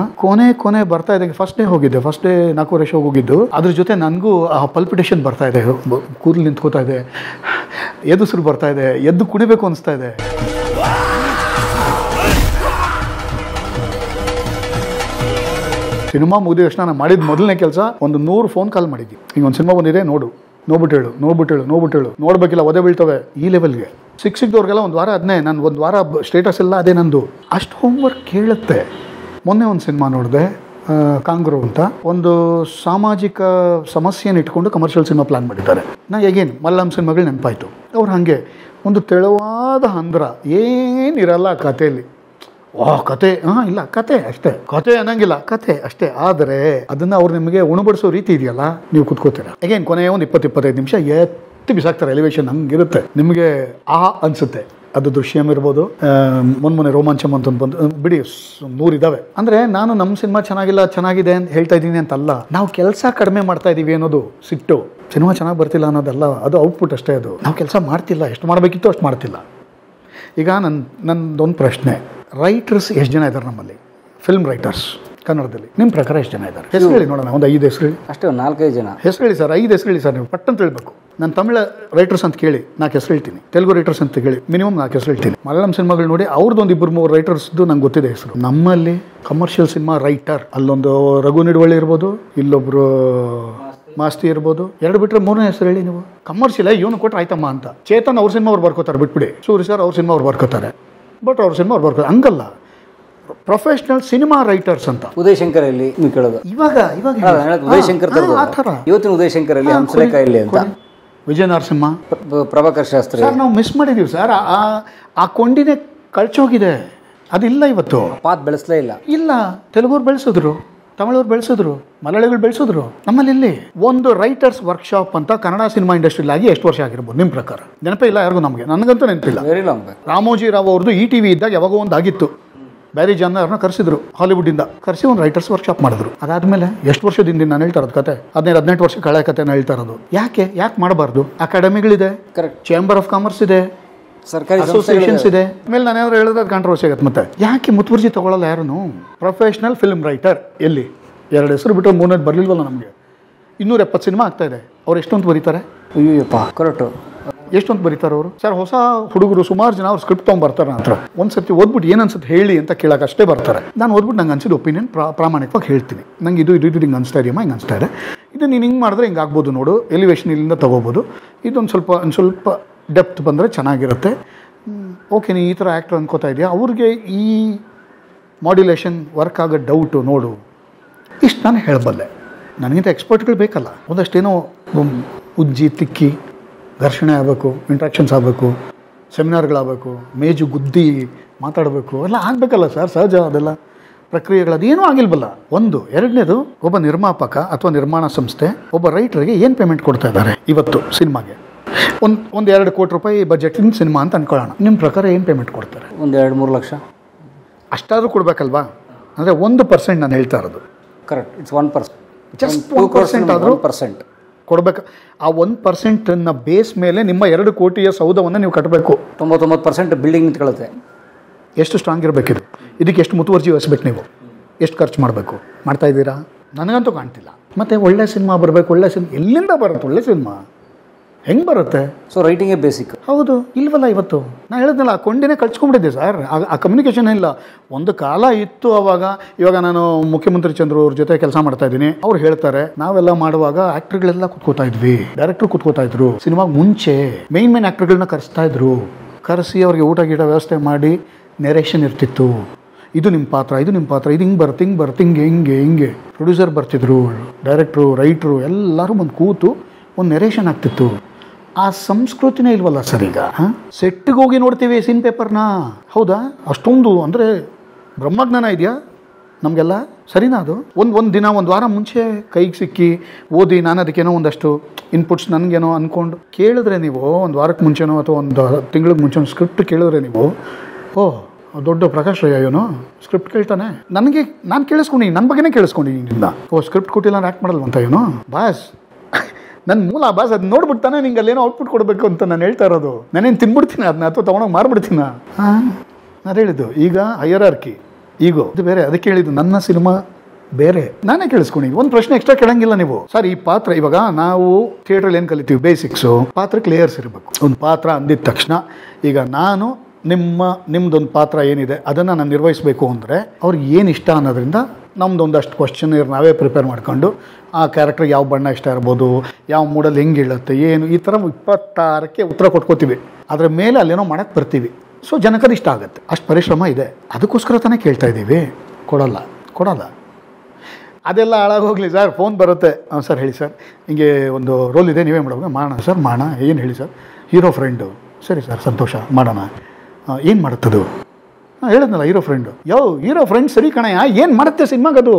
ಕೊನೆ ಬರ್ತಾ ಇದೆ. ಫಸ್ಟ್ ಡೇ 4:15 ಶೋಗೆ ಹೋಗಿದ್ದು. ಅದ್ರ ಜೊತೆ ನನಗೂ ಆ ಪಲ್ಪಿಟೇಷನ್ ಬರ್ತಾ ಇದೆ, ಕೂದಲು ನಿಂತ್ಕೋತಾ ಇದೆ, ಎದುರು ಬರ್ತಾ ಇದೆ, ಎದ್ದು ಕುಣಿಬೇಕು ಅನಿಸ್ತಾ ಇದೆ. ಸಿನಿಮಾ ಮುಗಿದ ತಕ್ಷಣ ನಾನು ಮಾಡಿದ ಮೊದಲನೇ ಕೆಲಸ 100 ಫೋನ್ ಕಾಲ್ ಮಾಡಿದ್ವಿ. ಈಗ ಒಂದು ಸಿನಿಮಾ ಬಂದಿದೆ, ನೋಡ್ಬಿಟ್ಟು ಹೇಳು. ನೋಡ್ಬೇಕಿಲ್ಲ, ಒದೆ ಬೀಳ್ತವೆ ಈ ಲೆವೆಲ್ಗೆ. ಸಿಕ್ಕಿದವ್ರಿಗೆಲ್ಲ 1 ವಾರ ಅದನ್ನೇ, ನಾನು 1 ವಾರ ಸ್ಟೇಟಸ್ ಎಲ್ಲ ಅದೇ ನಂದು. ಅಷ್ಟು ಹೋಮ್ವರ್ಕ್ ಕೇಳುತ್ತೆ. ಮೊನ್ನೆ ಒಂದು ಸಿನಿಮಾ ನೋಡಿದೆ, ಕಾಂಗ್ರೋ ಅಂತ. ಒಂದು ಸಾಮಾಜಿಕ ಸಮಸ್ಯೆನ ಇಟ್ಕೊಂಡು ಕಮರ್ಷಿಯಲ್ ಸಿನಿಮಾ ಪ್ಲಾನ್ ಮಾಡಿದ್ದಾರೆ. ಎಗೇನ್ ಮಲ್ಲಂ ಸಿನಿಮಾಗಳು ನೆನಪಾಯಿತು. ಅವ್ರು ಹಾಗೆ ಒಂದು ತೆಳುವಾದ ಹಂದ್ರ, ಏನಿರಲ್ಲ ಕಥೆಯಲ್ಲಿ. ಕತೆ ಇಲ್ಲ, ಕತೆ ಅಷ್ಟೇ, ಕತೆ ಅನ್ನಂಗಿಲ್ಲ, ಕತೆ ಅಷ್ಟೇ. ಆದರೆ ಅದನ್ನು ಅವ್ರು ನಿಮಗೆ ಉಣಬಡಿಸೋ ರೀತಿ ಇದೆಯಲ್ಲ, ನೀವು ಕುತ್ಕೋತೀರ. ಅಗೇನ್ ಕೊನೆಯ ಒಂದು 20-25 ನಿಮಿಷ ಎತ್ತಿ ಬಿಸಾಕ್ತಾರೆ. ಎಲಿವೇಶನ್ ಹಂಗಿರುತ್ತೆ, ನಿಮಗೆ ಅನಿಸುತ್ತೆ. ಅದು ದೃಶ್ಯಂ ಇರ್ಬೋದು, ಮೊನ್ನೆ ರೋಮಾಂಚಮ್ ಅಂತ ಬಂದು ಬಿಡಿ, 100 ಇದ್ದಾವೆ. ಅಂದರೆ ನಾನು ನಮ್ಮ ಸಿನಿಮಾ ಚೆನ್ನಾಗಿದೆ ಅಂತ ಹೇಳ್ತಾ ಇದ್ದೀನಿ ಅಂತಲ್ಲ, ನಾವು ಕೆಲಸ ಕಡಿಮೆ ಮಾಡ್ತಾ ಇದ್ದೀವಿ ಅನ್ನೋದು ಸಿಟ್ಟು. ಸಿನಿಮಾ ಚೆನ್ನಾಗಿ ಬರ್ತಿಲ್ಲ ಅನ್ನೋದಲ್ಲ, ಅದು ಔಟ್ಪುಟ್ ಅಷ್ಟೇ. ಅದು ನಾವು ಕೆಲಸ ಮಾಡ್ತಿಲ್ಲ, ಎಷ್ಟು ಮಾಡಬೇಕಿತ್ತು ಅಷ್ಟು ಮಾಡ್ತಿಲ್ಲ. ಈಗ ನನ್ನದೊಂದು ಪ್ರಶ್ನೆ, ರೈಟರ್ಸ್ ಎಷ್ಟು ಜನ ಇದ್ದಾರೆ ನಮ್ಮಲ್ಲಿ? ಫಿಲ್ಮ್ ರೈಟರ್ಸ್ ಕನ್ನಡದಲ್ಲಿ. ನಿಮ್ಮ ಪ್ರಕಾರ ಎಷ್ಟು ಜನ ಇದ್ದಾರೆ ಹೆಸರು ಹೇಳಿ ನೋಡೋಣ. ಒಂದು 5 ಹೆಸರು ಹೇಳಿ. ಅಷ್ಟೇ, ಒಂದು 4-5 ಜನ ಹೆಸರು ಹೇಳಿ ಸರ್. 5 ಹೆಸರು ಹೇಳಿ ಸರ್. ನೀವು ಪಟ್ಟಂತ ಹೇಳ್ಬೇಕು. ನಾನು ತಮಿಳ ರೈಟರ್ಸ್ ಅಂತ ಕೇಳಿ 4 ಹೆಸರು ಹೇಳ್ತೀನಿ. ತೆಲುಗು ರೈಟರ್ಸ್ ಅಂತ ಕೇಳಿ ಮಿನಿಮಮ್ 4 ಹೆಸರು ಹೇಳ್ತೀನಿ. ಮಲಯಾಳಂ ಸಿನಿಮಾಗಳು ನೋಡಿ ಅವ್ರದ್ದು ಒಂದು 2-3 ರೈಟರ್ಸ್ದು ನಂಗೆ ಗೊತ್ತಿದೆ ಹೆಸರು. ನಮ್ಮಲ್ಲಿ ಕಮರ್ಷಿಯಲ್ ಸಿನಿಮಾ ರೈಟರ್ ಅಲ್ಲೊಂದು ರಘು ನಿಡುವಳ್ಳಿ ಇರ್ಬೋದು, ಇಲ್ಲೊಬ್ರು ಮಾಸ್ತಿ ಇರ್ಬೋದು. 2 ಬಿಟ್ಟರೆ 3ನೇ ಹೆಸರು ಹೇಳಿ ನೀವು. ಕಮರ್ಷಿಯಲ್ ಇವನು ಕೊಟ್ಟರೆ ಆಯ್ತಮ್ಮ ಅಂತ. ಚೇತನ್ ಅವ್ರ ಸಿನಿಮಾ ಅವ್ರು ಬರ್ಕೋತಾರೆ, ಬಿಟ್ಬಿಡಿ. ಸೂರಿ ಸರ್ ಅವ್ರ ಸಿನಿಮಾ ಅವ್ರು ಬರ್ಕೋತಾರೆ, ಬಟ್ ಅವ್ರ ಸಿನಿಮಾ ಅವ್ರು ಬರ್ಕೋತಾರೆ. ಹಂಗಲ್ಲ, ಪ್ರೊಫೆಷನಲ್ ಸಿನಿಮಾ ರೈಟರ್ಸ್ ಅಂತ. ಉದಯ್ ಶಂಕರ್ ಇಲ್ಲಿ ನೀವು ಕೇಳೋದು ಇವಾಗ ಉದಯ್ ಶಂಕರ್ ಆ ಥರ ಇವತ್ತಿನ ಉದಯ್ ಶಂಕರ್ ಅಲ್ಲಿ ಹಂಸಲೇಖ ಇಲ್ಲಿ ಅಂತ. ವಿಜಯ ನರಸಿಂಹ, ಪ್ರಭಾಕರ್ ಶಾಸ್ತ್ರಿ. ಸರ್ ನಾವು ಮಿಸ್ ಮಾಡಿದೀವಿ ಸರ್. ಆ ಕೊಂಡಿನೇ ಕಳ್ಚೋಗಿದೆ, ಅದಿಲ್ಲ ಇವತ್ತು. ಪಾತ್ ಬೆಳೆಸಲೇ ಇಲ್ಲ. ತೆಲುಗೂರು ಬೆಳೆಸಿದ್ರು, ತಮಿಳವ್ರು ಬೆಳೆಸಿದ್ರು, ಮಲಯಾಳಿಗಳು ಬೆಳೆಸಿದ್ರು. ನಮ್ಮಲ್ಲಿ ಇಲ್ಲಿ ಒಂದು ರೈಟರ್ಸ್ ವರ್ಕ್ಶಾಪ್ ಅಂತ ಕನ್ನಡ ಸಿನಿಮಾ ಇಂಡಸ್ಟ್ರಿಯಲ್ಲಿ ಆಗಿ ಎಷ್ಟು ವರ್ಷ ಆಗಿರ್ಬೋದು ನಿಮ್ಮ ಪ್ರಕಾರ? ನೆನಪೇ ಇಲ್ಲ ಯಾರಿಗೂ. ನನಗಂತೂ ನೆನಪಿಲ್ಲ. Very long. ರಾಮೋಜಿ ರಾವ್ ಅವ್ರದ್ದು ETV ಇದ್ದಾಗ ಯಾವಾಗೋ ಒಂದು ಆಗಿತ್ತು. ಬ್ಯಾರಿ ಜಾನ್ ಅವ್ರನ್ನ ಕರೆಸಿದ್ರು, ಹಾಲಿವುಡ್ಡಿಂದ ಕರೆಸಿ ಒಂದು ರೈಟರ್ಸ್ ವರ್ಕ್ಶಾಪ್ ಮಾಡಿದ್ರು. ಅದಾದ್ಮೇಲೆ ಎಷ್ಟು ವರ್ಷದ ಹಿಂದಿನ ನಾನು ಹೇಳ್ತಾ ಇರೋದು ಕತೆ, 17-18 ವರ್ಷ ಕಳೆ ಕತೆ ಹೇಳ್ತಾ ಇರೋದು. ಯಾಕೆ ಮಾಡಬಾರ್ದು? ಅಕಾಡೆಮಿಗಳಿದೆ, ಕರೆಕ್ಟ್, ಚೇಂಬರ್ ಆಫ್ ಕಾಮರ್ಸ್ ಇದೆ, ಸರ್ಕಾರಿ ಅಸೋಸಿಯೇಷನ್ಸ್ ಇದೆ. ಆಮೇಲೆ ನಾನು ಏನಾದ್ರು ಹೇಳಿದ್ರೆ ಅದು ಕಾಂಟ್ರವರ್ಸಿ ಆಗುತ್ತೆ. ಮತ್ತೆ ಯಾಕೆ ಮುತುವರ್ಜಿ ತಗೊಳ್ಳಲ್ಲ ಯಾರು? ಪ್ರೊಫೆಷನಲ್ ಫಿಲ್ಮ್ ರೈಟರ್ ಎಲ್ಲಿ? 2 ಹೆಸರು ಬಿಟ್ಟರೆ 3ನೇದು ಬರಲಿಲ್ವಲ್ಲ ನಮಗೆ. 270 ಸಿನಿಮಾ ಆಗ್ತಾ ಇದೆ. ಅವ್ರು ಎಷ್ಟೊಂದು ಬರೀತಾರೆ? ಅಯ್ಯಪ್ಪ, ಕರೆಕ್ಟು. ಎಷ್ಟೊಂದು ಬರೀತಾರೆ ಅವರು? ಸರ್ ಹೊಸ ಹುಡುಗರು ಸುಮಾರು ಜನ ಅವ್ರು ಸ್ಕ್ರಿಪ್ಟ್ ತೊಗೊಂಡ್ಬರ್ತಾರೆ ನನ್ನ ಹತ್ರ. ಒಂದು ಸರ್ತಿ ಓದ್ಬಿಟ್ಟು ಏನು ಅನ್ಸುತ್ತೆ ಹೇಳಿ ಅಂತ ಕೇಳಕ್ಕೆ ಅಷ್ಟೇ ಬರ್ತಾರೆ. ನಾನು ಓದ್ಬಿಟ್ಟು ನಂಗೆ ಅನ್ಸಿದ್ದು ಒಪಿನಿಯನ್ ಪ್ರಾಮಾಣಿಕವಾಗಿ ಹೇಳ್ತೀನಿ. ನಂಗೆ ಇದು ಹಿಂಗೆ ಅನಿಸ್ತಾ ಇದೆಯಮ್ಮ, ಹಿಂಗೆ ಅನಿಸ್ತಾ ಇದೆ, ಇದು ನೀನು ಹಿಂಗೆ ಮಾಡಿದ್ರೆ ಹಿಂಗೆ ಆಗ್ಬೋದು ನೋಡು, ಎಲಿವೇಶನ್ ಇಲ್ಲಿಂದ ತೊಗೋಬೋದು, ಇದೊಂದು ಸ್ವಲ್ಪ ಡೆಪ್ತ್ ಬಂದರೆ ಚೆನ್ನಾಗಿರುತ್ತೆ. ಓಕೆ, ನೀ ಈ ಥರ ಆ್ಯಕ್ಟ್ರ್ ಅನ್ಕೋತಾ ಇದೆಯಾ, ಅವ್ರಿಗೆ ಈ ಮಾಡ್ಯುಲೇಷನ್ ವರ್ಕ್ ಆಗೋ ಡೌಟು ನೋಡು, ಇಷ್ಟು ನಾನು ಹೇಳಬಲ್ಲೆ. ನನಗಿಂತ ಎಕ್ಸ್ಪರ್ಟ್ಗಳು ಬೇಕಲ್ಲ. ಒಂದಷ್ಟೇನೋ ಉಜ್ಜಿ ತಿಕ್ಕಿ ಘರ್ಷಣೆ ಆಗಬೇಕು, ಇಂಟ್ರಾಕ್ಷನ್ಸ್ ಆಗಬೇಕು, ಸೆಮಿನಾರ್ಗಳಾಗಬೇಕು, ಮೇಜು ಗುದ್ದಿ ಮಾತಾಡಬೇಕು, ಎಲ್ಲ ಆಗಬೇಕಲ್ಲ ಸರ್. ಸಹಜ ಅದೆಲ್ಲ ಪ್ರಕ್ರಿಯೆಗಳು. ಅದೇನೂ ಆಗಿಲ್ವಲ್ಲ. ಒಂದು. ಎರಡನೇದು, ಒಬ್ಬ ನಿರ್ಮಾಪಕ ಅಥವಾ ನಿರ್ಮಾಣ ಸಂಸ್ಥೆ ಒಬ್ಬ ರೈಟರ್ಗೆ ಏನು ಪೇಮೆಂಟ್ ಕೊಡ್ತಾ ಇದ್ದಾರೆ ಇವತ್ತು ಸಿನಿಮಾಗೆ? ಒಂದು 2 ಕೋಟಿ ರೂಪಾಯಿ ಬಜೆಟಿನ ಸಿನಿಮಾ ಅಂತ ಅನ್ಕೊಳ್ಳೋಣ. ನಿಮ್ಮ ಪ್ರಕಾರ ಏನು ಪೇಮೆಂಟ್ ಕೊಡ್ತಾರೆ? ಒಂದು 2-3 ಲಕ್ಷ ಅಷ್ಟಾದರೂ ಕೊಡಬೇಕಲ್ವಾ? ಅಂದರೆ 1% ನಾನು ಹೇಳ್ತಾ ಇರೋದು. Correct, it's 1%. ಜಸ್ಟ್ 1% ಆದರೂ 1% ಕೊಡಬೇಕು. ಆ 1% ಬೇಸ್ ಮೇಲೆ ನಿಮ್ಮ 2 ಕೋಟಿಯ ಸೌಧವನ್ನು ನೀವು ಕಟ್ಟಬೇಕು. 99% ಬಿಲ್ಡಿಂಗ್ ನಿಂತ್ಕೊಳ್ಳುತ್ತೆ. ಎಷ್ಟು ಸ್ಟ್ರಾಂಗ್ ಇರಬೇಕಿದು? ಇದಕ್ಕೆ ಎಷ್ಟು ಮುತುವರ್ಜಿ ವಹಿಸ್ಬೇಕು ನೀವು? ಎಷ್ಟು ಖರ್ಚು ಮಾಡಬೇಕು? ಮಾಡ್ತಾ ಇದ್ದೀರಾ? ನನಗಂತೂ ಕಾಣ್ತಿಲ್ಲ. ಮತ್ತು ಒಳ್ಳೆ ಸಿನಿಮಾ ಬರಬೇಕು. ಒಳ್ಳೆ ಸಿನಿಮಾ ಎಲ್ಲಿಂದ ಬರುತ್ತೆ? ಒಳ್ಳೆ ಸಿನಿಮಾ ಹೆಂಗೆ ಬರುತ್ತೆ? ಸೊ ರೈಟಿಂಗೇ ಬೇಸಿಕ್. ಹೌದು, ಇಲ್ವಲ್ಲ ಇವತ್ತು. ನಾನು ಹೇಳಿದ್ನಲ್ಲ, ಆ ಕೊಂಡಿನೇ ಕಳ್ಸ್ಕೊಂಡ್ಬಿಟ್ಟಿದ್ದೆ ಸರ್. ಆ ಕಮ್ಯುನಿಕೇಷನ್ ಇಲ್ಲ. ಒಂದು ಕಾಲ ಇತ್ತು ಅವಾಗ. ಇವಾಗ ನಾನು ಮುಖ್ಯಮಂತ್ರಿ ಚಂದ್ರು ಅವ್ರ ಜೊತೆ ಕೆಲಸ ಮಾಡ್ತಾ ಇದ್ದೀನಿ. ಅವ್ರು ಹೇಳ್ತಾರೆ, ನಾವೆಲ್ಲ ಮಾಡುವಾಗ ಆ್ಯಕ್ಟ್ರ್ಗಳೆಲ್ಲ ಕುತ್ಕೋತಾ ಇದ್ವಿ, ಡೈರೆಕ್ಟ್ರು ಕುತ್ಕೋತಾ ಇದ್ರು. ಸಿನಿಮಾಗೆ ಮುಂಚೆ ಮೇನ್ ಆ್ಯಕ್ಟ್ರ್ಗಳನ್ನ ಕರೆಸ್ತಾ ಇದ್ರು. ಕರೆಸಿ ಅವ್ರಿಗೆ ಊಟ ಗೀಟ ವ್ಯವಸ್ಥೆ ಮಾಡಿ ನೆರೇಷನ್ ಇರ್ತಿತ್ತು. ಇದು ನಿಮ್ಮ ಪಾತ್ರ, ಇದು ನಿಮ್ಮ ಪಾತ್ರ, ಇದು ಹಿಂಗೆ ಬರುತ್ತೆ, ಹಿಂಗೆ ಪ್ರೊಡ್ಯೂಸರ್ ಬರ್ತಿದ್ರು, ಡೈರೆಕ್ಟ್ರು, ರೈಟ್ರು ಎಲ್ಲರೂ ಬಂದು ಕೂತು ಒಂದು ನೆರೇಷನ್ ಆಗ್ತಿತ್ತು. ಆ ಸಂಸ್ಕೃತಿನೇ ಇಲ್ವಲ್ಲ ಸರ್ ಈಗ. ಸೆಟ್ಟಿಗೆ ಹೋಗಿ ನೋಡ್ತೀವಿ ಸೀನ್ ಪೇಪರ್ನ. ಹೌದಾ? ಅಷ್ಟೊಂದು ಅಂದರೆ ಬ್ರಹ್ಮಜ್ಞಾನ ಇದೆಯಾ ನಮಗೆಲ್ಲ? ಸರಿನಾ ಅದು? ಒಂದು ದಿನ, ಒಂದು ವಾರ ಮುಂಚೆ ಕೈಗೆ ಸಿಕ್ಕಿ ಓದಿ, ನಾನು ಅದಕ್ಕೇನೋ ಒಂದಷ್ಟು ಇನ್ಪುಟ್ಸ್ ನನಗೇನೋ ಅಂದ್ಕೊಂಡು ಕೇಳಿದ್ರೆ ನೀವು, ಒಂದು ವಾರಕ್ಕೆ ಮುಂಚೆನೋ ಅಥವಾ ಒಂದು ತಿಂಗಳಿಗೆ ಮುಂಚೆ ಸ್ಕ್ರಿಪ್ಟ್ ಕೇಳಿದ್ರೆ ನೀವು, ಓಹ್ ದೊಡ್ಡ ಪ್ರಕಾಶ್ ರೈ ಏನೋ ಸ್ಕ್ರಿಪ್ಟ್ ಕೇಳ್ತಾನೆ, ನಾನು ಕೇಳಿಸ್ಕೊಂಡು ನನ್ನ ಬಗ್ಗೆನೇ ಕೇಳಿಸ್ಕೊಂಡಿದ್ದೀನಿ. ಸ್ಕ್ರಿಪ್ಟ್ ಕೊಟ್ಟಿಲ್ಲ ನಾನು ಆ್ಯಕ್ಟ್ ಮಾಡಲ್ವಂತ ಏನೋ ಬಾಸ್. ನನ್ನ ಮೂಲ ಬಾಸ್ ಅದು ನೋಡ್ಬಿಡ್ತಾನೆ, ನಿಂಗೆ ಅಲ್ಲೇನೋ ಔಟ್ಪುಟ್ ಕೊಡಬೇಕು ಅಂತ ನಾನು ಹೇಳ್ತಾ ಇರೋದು. ನಾನೇನು ತಿನ್ಬಿಡ್ತೀನಿ ಅದನ್ನ, ಅಥವಾ ತೊಗೊಂಡೋಗಿ ಮಾರ್ಬಿಡ್ತೀನ? ನಾನು ಹೇಳಿದ್ದು ಈಗ ಹೈಯರಾರ್ಕಿ ಈಗೋ ಇದು ಬೇರೆ. ಅದಕ್ಕೆ ಹೇಳಿದ್ದು ನನ್ನ ಸಿನಿಮಾ ಬೇರೆ. ನಾನೇ ಕೇಳಿಸ್ಕೊಂಡು ಒಂದು ಪ್ರಶ್ನೆ ಎಕ್ಸ್ಟ್ರಾ ಕೇಳಂಗಿಲ್ಲ ನೀವು. ಸರ್ ಈ ಪಾತ್ರ, ಇವಾಗ ನಾವು ಥಿಯೇಟ್ರಲ್ಲಿ ಏನು ಕಲಿತೀವಿ ಬೇಸಿಕ್ಸು, ಪಾತ್ರಕ್ಕೆ ಲೇಯರ್ಸ್ ಇರಬೇಕು. ಒಂದು ಪಾತ್ರ ಅಂದಿದ ತಕ್ಷಣ ಈಗ ನಾನು ನಿಮ್ಮದೊಂದು ಪಾತ್ರ ಏನಿದೆ ಅದನ್ನು ನಾನು ನಿರ್ವಹಿಸಬೇಕು ಅಂದರೆ ಅವ್ರಿಗೆ ಏನು ಇಷ್ಟ ಅನ್ನೋದ್ರಿಂದ ನಮ್ದು ಒಂದಷ್ಟು ಕ್ವಶನ್ ನಾವೇ ಪ್ರಿಪೇರ್ ಮಾಡ್ಕೊಂಡು ಆ ಕ್ಯಾರೆಕ್ಟರ್ ಯಾವ ಬಣ್ಣ ಇಷ್ಟ ಇರ್ಬೋದು, ಯಾವ ಮೂಡಲ್ಲಿ ಹೆಂಗೆ ಹೇಳುತ್ತೆ, ಏನು ಈ ಥರ 26ಕ್ಕೆ ಉತ್ತರ ಕೊಟ್ಕೋತೀವಿ. ಅದರ ಮೇಲೆ ಅಲ್ಲೇನೋ ಮಾಡೋಕ್ಕೆ ಬರ್ತೀವಿ. ಸೊ ಜನಕ್ಕದು ಇಷ್ಟ ಆಗುತ್ತೆ. ಅಷ್ಟು ಪರಿಶ್ರಮ ಇದೆ. ಅದಕ್ಕೋಸ್ಕರ ತಾನೇ ಕೇಳ್ತಾ ಇದ್ದೀವಿ. ಕೊಡಲ್ಲ. ಅದೆಲ್ಲ ಹಾಳಾಗೋಗ್ಲಿ ಸರ್. ಫೋನ್ ಬರುತ್ತೆ, ಸರ್ ಹೇಳಿ ಸರ್, ಹಿಂಗೆ ಒಂದು ರೋಲ್ ಇದೆ, ನೀವೇ ಮಾಡೋವಾಗ ಮಾಡೋಣ ಸರ್. ಮಾಡೋಣ. ಏನು ಹೇಳಿ ಸರ್? Hero friend. ಸರಿ ಸರ್, ಸಂತೋಷ, ಮಾಡೋಣ. ಏನು ಮಾಡುತ್ತದು? ಹೇಳಿದ್ನಲ್ಲ ಹೀರೋ ಫ್ರೆಂಡ್ ಸರಿ ಕಣಯ್ಯ. ಏನು ಮಾಡುತ್ತೆ ಸಿನಿಮಾಗದು?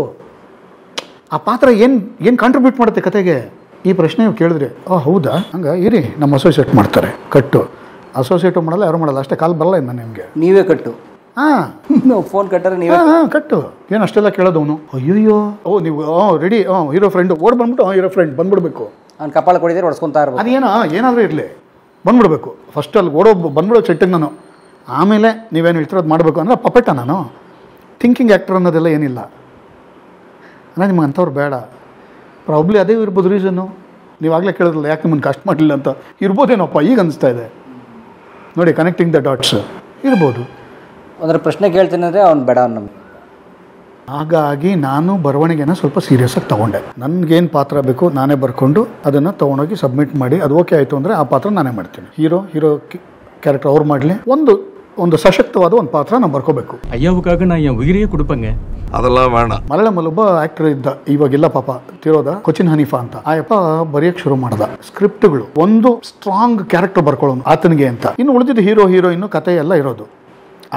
ಆ ಪಾತ್ರ ಏನು ಕಾಂಟ್ರಿಬ್ಯೂಟ್ ಮಾಡುತ್ತೆ ಕತೆಗೆ? ಈ ಪ್ರಶ್ನೆ ನೀವು ಕೇಳಿದ್ರೆ, ಹೌದಾ, ಹಂಗೆ ಇರಿ ನಮ್ಮ ಅಸೋಸಿಯೇಟ್ ಮಾಡ್ತಾರೆ. ಕಟ್ಟು. ಅಸೋಸಿಯೇಟು ಮಾಡಲ್ಲ, ಯಾರು ಮಾಡಲ್ಲ, ಅಷ್ಟೇ. ಕಾಲು ಬರಲ್ಲ ಇನ್ನು ನಿಮಗೆ. ನೀವೇ ಕಟ್ಟು. ಫೋನ್ ಕಟ್ಟರೆ ನೀವೇ ಕಟ್ಟು. ಏನು ಅಷ್ಟೆಲ್ಲ ಕೇಳೋದವನು? ಅಯ್ಯೋ ನೀವು ರೆಡಿ, ಹೀರೋ ಫ್ರೆಂಡು ಓಡ್ ಬಂದ್ಬಿಟ್ಟು ಹೀರೋ ಫ್ರೆಂಡ್ ಬಂದ್ಬಿಡ್ಬೇಕು. ಅವ್ನು ಕಪಾಳ ಕೊಡಿದ್ರೆ ಹೊಡ್ಸ್ಕೊತಾ ಇರ್ಬೋದು. ಏನಾದರೂ ಇರಲಿ, ಬಂದ್ಬಿಡ್ಬೇಕು. ಫಸ್ಟ್ ಅಲ್ಲಿ ಬಂದ್ಬಿಡೋ ಸೆಟ್ಟಿಗೆ ನಾನು. ಆಮೇಲೆ ನೀವೇನು ಹೇಳ್ತೀರೋ ಅದು ಮಾಡಬೇಕು ಅಂದರೆ ಪಪೆಟ ನಾನು. ಥಿಂಕಿಂಗ್ ಆ್ಯಕ್ಟರ್ ಅನ್ನೋದೆಲ್ಲ ಏನಿಲ್ಲ. ಅಂದರೆ ನಿಮ್ಗೆ ಅಂಥವ್ರು ಬೇಡ. ಪ್ರಾಬ್ಲಿ ಅದೇ ಇರ್ಬೋದು ರೀಸನ್ನು. ನೀವಾಗಲೇ ಕೇಳಿದ್ರಲ್ಲ ಯಾಕೆ ನಿಮ್ಮನ್ನು ಕಷ್ಟ ಮಾಡಲಿಲ್ಲ ಅಂತ. ಇರ್ಬೋದೇನೋಪ್ಪ ಈಗ ಅನಿಸ್ತಾ ಇದೆ ನೋಡಿ, ಕನೆಕ್ಟಿಂಗ್ ದ ಡಾಟ್ಸ್ ಇರ್ಬೋದು. ಅಂದರೆ ಪ್ರಶ್ನೆ ಕೇಳ್ತೀನಿ ಅಂದರೆ ಅವ್ನು ಬೇಡ ನಮಗೆ. ಹಾಗಾಗಿ ನಾನು ಬರವಣಿಗೆನ ಸ್ವಲ್ಪ ಸೀರಿಯಸ್ಸಾಗಿ ತೊಗೊಂಡೆ. ನನಗೇನು ಪಾತ್ರ ಬೇಕು ನಾನೇ ಬರ್ಕೊಂಡು ಅದನ್ನು ತೊಗೊಂಡೋಗಿ ಸಬ್ಮಿಟ್ ಮಾಡಿ ಅದು ಓಕೆ ಆಯಿತು ಅಂದರೆ ಆ ಪಾತ್ರ ನಾನೇ ಮಾಡ್ತೀನಿ. ಹೀರೋ ಕ್ಯಾರೆಕ್ಟರ್ ಅವ್ರು ಮಾಡಲಿ, ಒಂದು ಸಶಕ್ತವಾದ ಒಂದು ಪಾತ್ರ ನಾನು ಬರ್ಕೋಬೇಕು. ஐயாவுக்காக நான் என் உயிரையே கொடுப்பேங்க. ಅದೆಲ್ಲ ಬೇಡ. ಮಲಯಾಳಮಲ್ಲಿ ಒಬ್ಬ ಆ್ಯಕ್ಟರ್ ಇದ್ದ, ಇವಾಗಿಲ್ಲ ಪಾಪ, ತಿರೋದ, ಕೊಚಿನ್ ಹನೀಫಾ ಅಂತ. ಆ ಯಪ್ಪ ಬರೆಯೋಕ್ಕೆ ಶುರು ಮಾಡ್ದ ಸ್ಕ್ರಿಪ್ಟ್ಗಳು, ಒಂದು ಸ್ಟ್ರಾಂಗ್ ಕ್ಯಾರೆಕ್ಟರ್ ಬರ್ಕೊಳ್ಳೋನು ಆತನಿಗೆ ಅಂತ. ಇನ್ನು ಉಳಿದಿದ್ದು ಹೀರೋಯಿನ್ನು ಕತೆ ಎಲ್ಲ ಇರೋದು.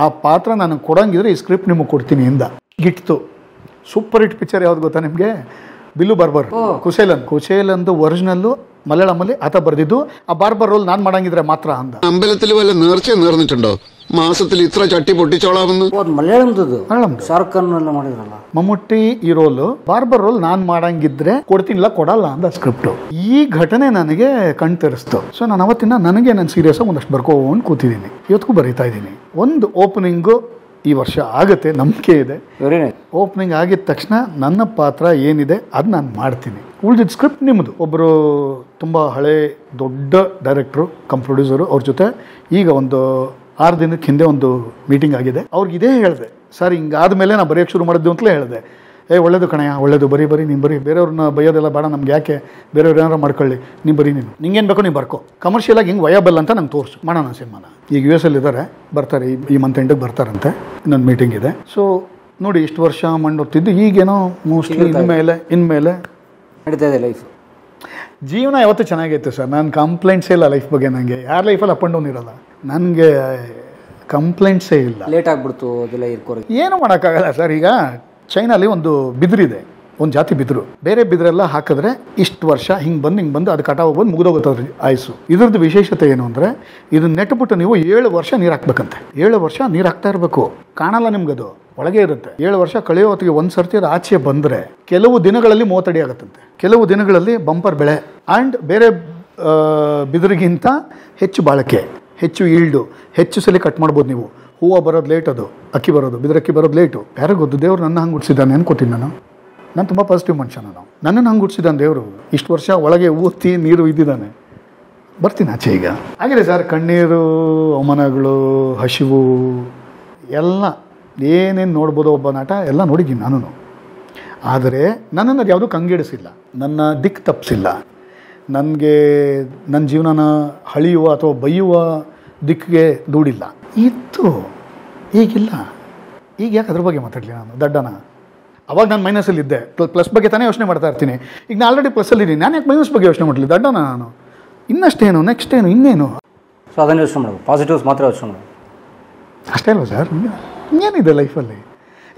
ಆ ಪಾತ್ರ ನನಗೆ ಕೊಡಂಗಿದ್ರೆ ಈ ಸ್ಕ್ರಿಪ್ಟ್ ನಿಮಗೆ ಕೊಡ್ತೀನಿ ಇಂದ ಗಿಟ್ತು. ಸೂಪರ್ ಹಿಟ್ ಪಿಕ್ಚರ್ ಯಾವ್ದು ಗೊತ್ತಾ ನಿಮಗೆ? Bill barber. ಕುಚೇಲಂದು ಒರಿಜಿನಲ್ಲು മലയാളമಲ್ಲಿ ಆತ ಬರೆದಿದ್ದು. ಆ ಬಾರ್ಬರ್ ರೋಲ್ ನಾನು ಮಾಡಂಗಿದ್ರೆ മാത്ര ಅಂದ. അമ്പലത്തിൽ വല്ല നേർച്ച നേർന്നിട്ടുണ്ടോ? മാസത്തിൽ ഇത്ര ചട്ടി പൊട്ടിച്ചോളാവുന്നു. ಮಲಯಾಳಂದು ಶಾರುಖ್ ಖಾನ್ ಎಲ್ಲ ಮಾಡಿದ್ರಲ್ಲ ಮಮ್ಮೂಟಿ ಈ ರೋಲು, ಬಾರ್ಬರ್ ರೋಲ್ ನಾನು ಮಾಡಂಗಿದ್ರೆ ಕೊಡ್ತೀನಿಲ್ಲ, ಕೊಡಲ್ಲ ಅಂದ ಸ್ಕ್ರಿಪ್ಟು. ಈ ಘಟನೆ ನನಗೆ ಕಣ್ ತೆರೆಸ್ತು. ಸೊ ನಾನು ಅವತ್ತಿನ ನನಗೆ ನಾನು ಸೀರಿಯಸ್ ಆಗಿ ಒಂದಷ್ಟು ಬರ್ಕೊಂಡು ಕೂತಿದ್ದೀನಿ. ಇವತ್ತಿಗೂ ಬರೀತಾ ಇದ್ದೀನಿ. ಒಂದು ಓಪನಿಂಗು ಈ ವರ್ಷ ಆಗುತ್ತೆ, ನಂಬಿಕೆ ಇದೆ. ಓಪನಿಂಗ್ ಆಗಿದ ತಕ್ಷಣ ನನ್ನ ಪಾತ್ರ ಏನಿದೆ ಅದು ನಾನು ಮಾಡ್ತೀನಿ. ಉಳಿದಿದ್ದ ಸ್ಕ್ರಿಪ್ಟ್ ನಿಮ್ಮದು. ಒಬ್ಬರು ತುಂಬ ಹಳೆ ದೊಡ್ಡ ಡೈರೆಕ್ಟ್ರು ಕಮ್ ಪ್ರೊಡ್ಯೂಸರು, ಅವ್ರ ಜೊತೆ ಈಗ ಒಂದು 6 ದಿನಕ್ಕೆ ಹಿಂದೆ ಒಂದು ಮೀಟಿಂಗ್ ಆಗಿದೆ. ಅವ್ರಿಗೆ ಇದೇ ಹೇಳಿದೆ, ಸರ್ ಹಿಂಗಾದ್ಮೇಲೆ ನಾನು ಬರೆಯೋಕ್ಕೆ ಶುರು ಮಾಡಿದ್ದು ಅಂತಲೇ ಹೇಳಿದೆ. ಒಳ್ಳೇದು ಕಣಯ್ಯ, ಒಳ್ಳೇದು, ಬರೀ ನೀನು ಬರೀ, ಬೇರೆಯವ್ರನ್ನ ಬೈಯೋದೆಲ್ಲ ಬೇಡ ನಮ್ಗೆ, ಯಾಕೆ ಬೇರೆಯವ್ರು ಏನಾರು ಮಾಡ್ಕೊಳ್ಳಿ, ನೀನು ಬರೀ, ನಿಂಗೇನು ಬೇಕೋ ನೀವು ಬರ್ಕೋ, ಕಮರ್ಷಿಯಲಾಗಿ ಹಿಂಗೆ ವಯಬಲ್ ಅಂತ ನಂಗೆ ತೋರಿಸು, ಮಾಡೋಣ ಸಿನಿಮಾನ. ಈಗ US ಇದ್ದಾರೆ, ಬರ್ತಾರೆ, ಈ ಮಂತ್ ಎಂಡಿಗೆ ಬರ್ತಾರಂತೆ, ಇನ್ನೊಂದು ಮೀಟಿಂಗ್ ಇದೆ. ಸೊ ನೋಡಿ, ಇಷ್ಟು ವರ್ಷ ಮಂಡೋಗ್ತಿದ್ದು ಈಗೇನೋ ಮೋಸ್ಟ್ಲಿ ಇನ್ಮೇಲೆ ನಡೀತಾ ಇದೆ ಲೈಫ್. ಜೀವನ ಯಾವತ್ತೂ ಚೆನ್ನಾಗೈತೆ ಸರ್. ನಾನು ಕಂಪ್ಲೇಂಟ್ಸೇ ಇಲ್ಲ ಲೈಫ್ ಬಗ್ಗೆ. ನನಗೆ ಯಾರ ಲೈಫಲ್ಲಿ ಅಪ್ ಆ್ಯಂಡ್ ಡೌನ್ ಇರೋಲ್ಲ, ನನಗೆ ಕಂಪ್ಲೇಂಟ್ಸೇ ಇಲ್ಲ. ಲೇಟ್ ಆಗಿಬಿಡ್ತು ಅದೆಲ್ಲ ಇರ್ಕೋರಿ, ಏನೂ ಮಾಡೋಕ್ಕಾಗಲ್ಲ ಸರ್. ಈಗ ಚೈನಲ್ಲಿ ಒಂದು ಬಿದಿರಿದೆ, ಒಂದು ಜಾತಿ ಬಿದಿರು. ಬೇರೆ ಬಿದಿರೆಲ್ಲ ಹಾಕಿದ್ರೆ ಇಷ್ಟು ವರ್ಷ ಹಿಂಗೆ ಬಂದು ಅದು ಕಟಾವು ಬಂದು ಮುಗಿದೋಗುತ್ತದೆ ಆಯುಸು. ಇದ್ರದ್ದು ವಿಶೇಷತೆ ಏನು ಅಂದರೆ, ಇದನ್ನ ನೆಟ್ಬಿಟ್ಟು ನೀವು 7 ವರ್ಷ ನೀರು ಹಾಕ್ಬೇಕಂತೆ. 7 ವರ್ಷ ನೀರು ಹಾಕ್ತಾ ಇರಬೇಕು, ಕಾಣಲ್ಲ ನಿಮ್ಗದು, ಒಳಗೆ ಇರುತ್ತೆ. 7 ವರ್ಷ ಕಳೆಯೋ ಹೊತ್ತಿಗೆ ಒಂದು ಸರ್ತಿ ಅದು ಆಚೆ ಬಂದರೆ ಕೆಲವು ದಿನಗಳಲ್ಲಿ 30 ಅಡಿ ಆಗುತ್ತಂತೆ. ಕೆಲವು ದಿನಗಳಲ್ಲಿ ಬಂಪರ್ ಬೆಳೆ ಆ್ಯಂಡ್ ಬೇರೆ ಬಿದಿರಿಗಿಂತ ಹೆಚ್ಚು ಬಾಳಿಕೆ, ಹೆಚ್ಚು ಈಲ್ಡು, ಹೆಚ್ಚು ಸಲ ಕಟ್ ಮಾಡ್ಬೋದು ನೀವು. ಹೂವು ಬರೋದು ಲೇಟ್, ಅದು ಅಕ್ಕಿ ಬರೋದು, ಬಿದಿರಕ್ಕಿ ಬರೋದು ಲೇಟು. ಯಾರೋ ಗೊತ್ತು, ದೇವ್ರು ನನ್ನ ಹಂಗೆ ಹುಟ್ಟಿಸಿದ್ದಾನೆ ಅನ್ಕೋತೀನಿ ನಾನು ತುಂಬ ಪಾಸಿಟಿವ್ ಮನುಷ್ಯ. ನನ್ನನ್ನು ಹಂಗೆ ಹುಟ್ಟಿಸಿದ್ದಾನೆ ದೇವರು. ಇಷ್ಟು ವರ್ಷ ಒಳಗೆ ಊತಿ ನೀರು ಇದ್ದಿದ್ದಾನೆ. ಬರ್ತೀನಿ ಆಚೆ ಈಗ. ಹಾಗಿದೆ ಸರ್, ಕಣ್ಣೀರು, ಅವಮಾನಗಳು, ಹಸಿವು ಎಲ್ಲ ಏನೇನು ನೋಡ್ಬೋದು ಒಬ್ಬ ನಟ ಎಲ್ಲ ನೋಡಿದ್ದೀನಿ ನಾನು. ಆದರೆ ನನ್ನನ್ನು ಅದು ಯಾವುದೂ ಕಂಗೆಡಿಸಿಲ್ಲ, ನನ್ನ ದಿಕ್ಕು ತಪ್ಪಿಸಿಲ್ಲ, ನನಗೆ ನನ್ನ ಜೀವನನ ಹಳಿಯುವ ಅಥವಾ ಬೈಯುವ ದಿಕ್ಕಿಗೆ ದೂಡಿಲ್ಲ. ಇತ್ತು, ಈಗಿಲ್ಲ. ಈಗ ಯಾಕೆ ಅದ್ರ ಬಗ್ಗೆ ಮಾತಾಡಲಿ ನಾನು ದಡ್ಡನ? ಅವಾಗ ನಾನು ಮೈನಸಲ್ಲಿದ್ದೆ, ಪ್ಲಸ್ ಬಗ್ಗೆ ತಾನೇ ಯೋಚನೆ ಮಾಡ್ತಾ ಇರ್ತೀನಿ. ಈಗ ನಾನು ಆಲ್ರೆಡಿ ಪ್ಲಸ್ಸಲ್ಲಿದ್ದೀನಿ, ನಾನು ಯಾಕೆ ಮೈನಸ್ ಬಗ್ಗೆ ಯೋಚನೆ ಮಾಡಲಿ? ದಡ್ಡನ ನಾನು? ಇನ್ನಷ್ಟೇನು, ನೆಕ್ಸ್ಟ್ ಏನು, ಇನ್ನೇನು? ಸೊ ಅದನ್ನು ಯೋಚನೆ ಮಾಡೋದು, ಪಾಸಿಟಿವ್ಸ್ ಮಾತ್ರ ಯೋಚನೆ ಮಾಡೋದು ಅಷ್ಟೇ ಅಲ್ವ ಸರ್? ಇನ್ನೇನಿದೆ ಲೈಫಲ್ಲಿ?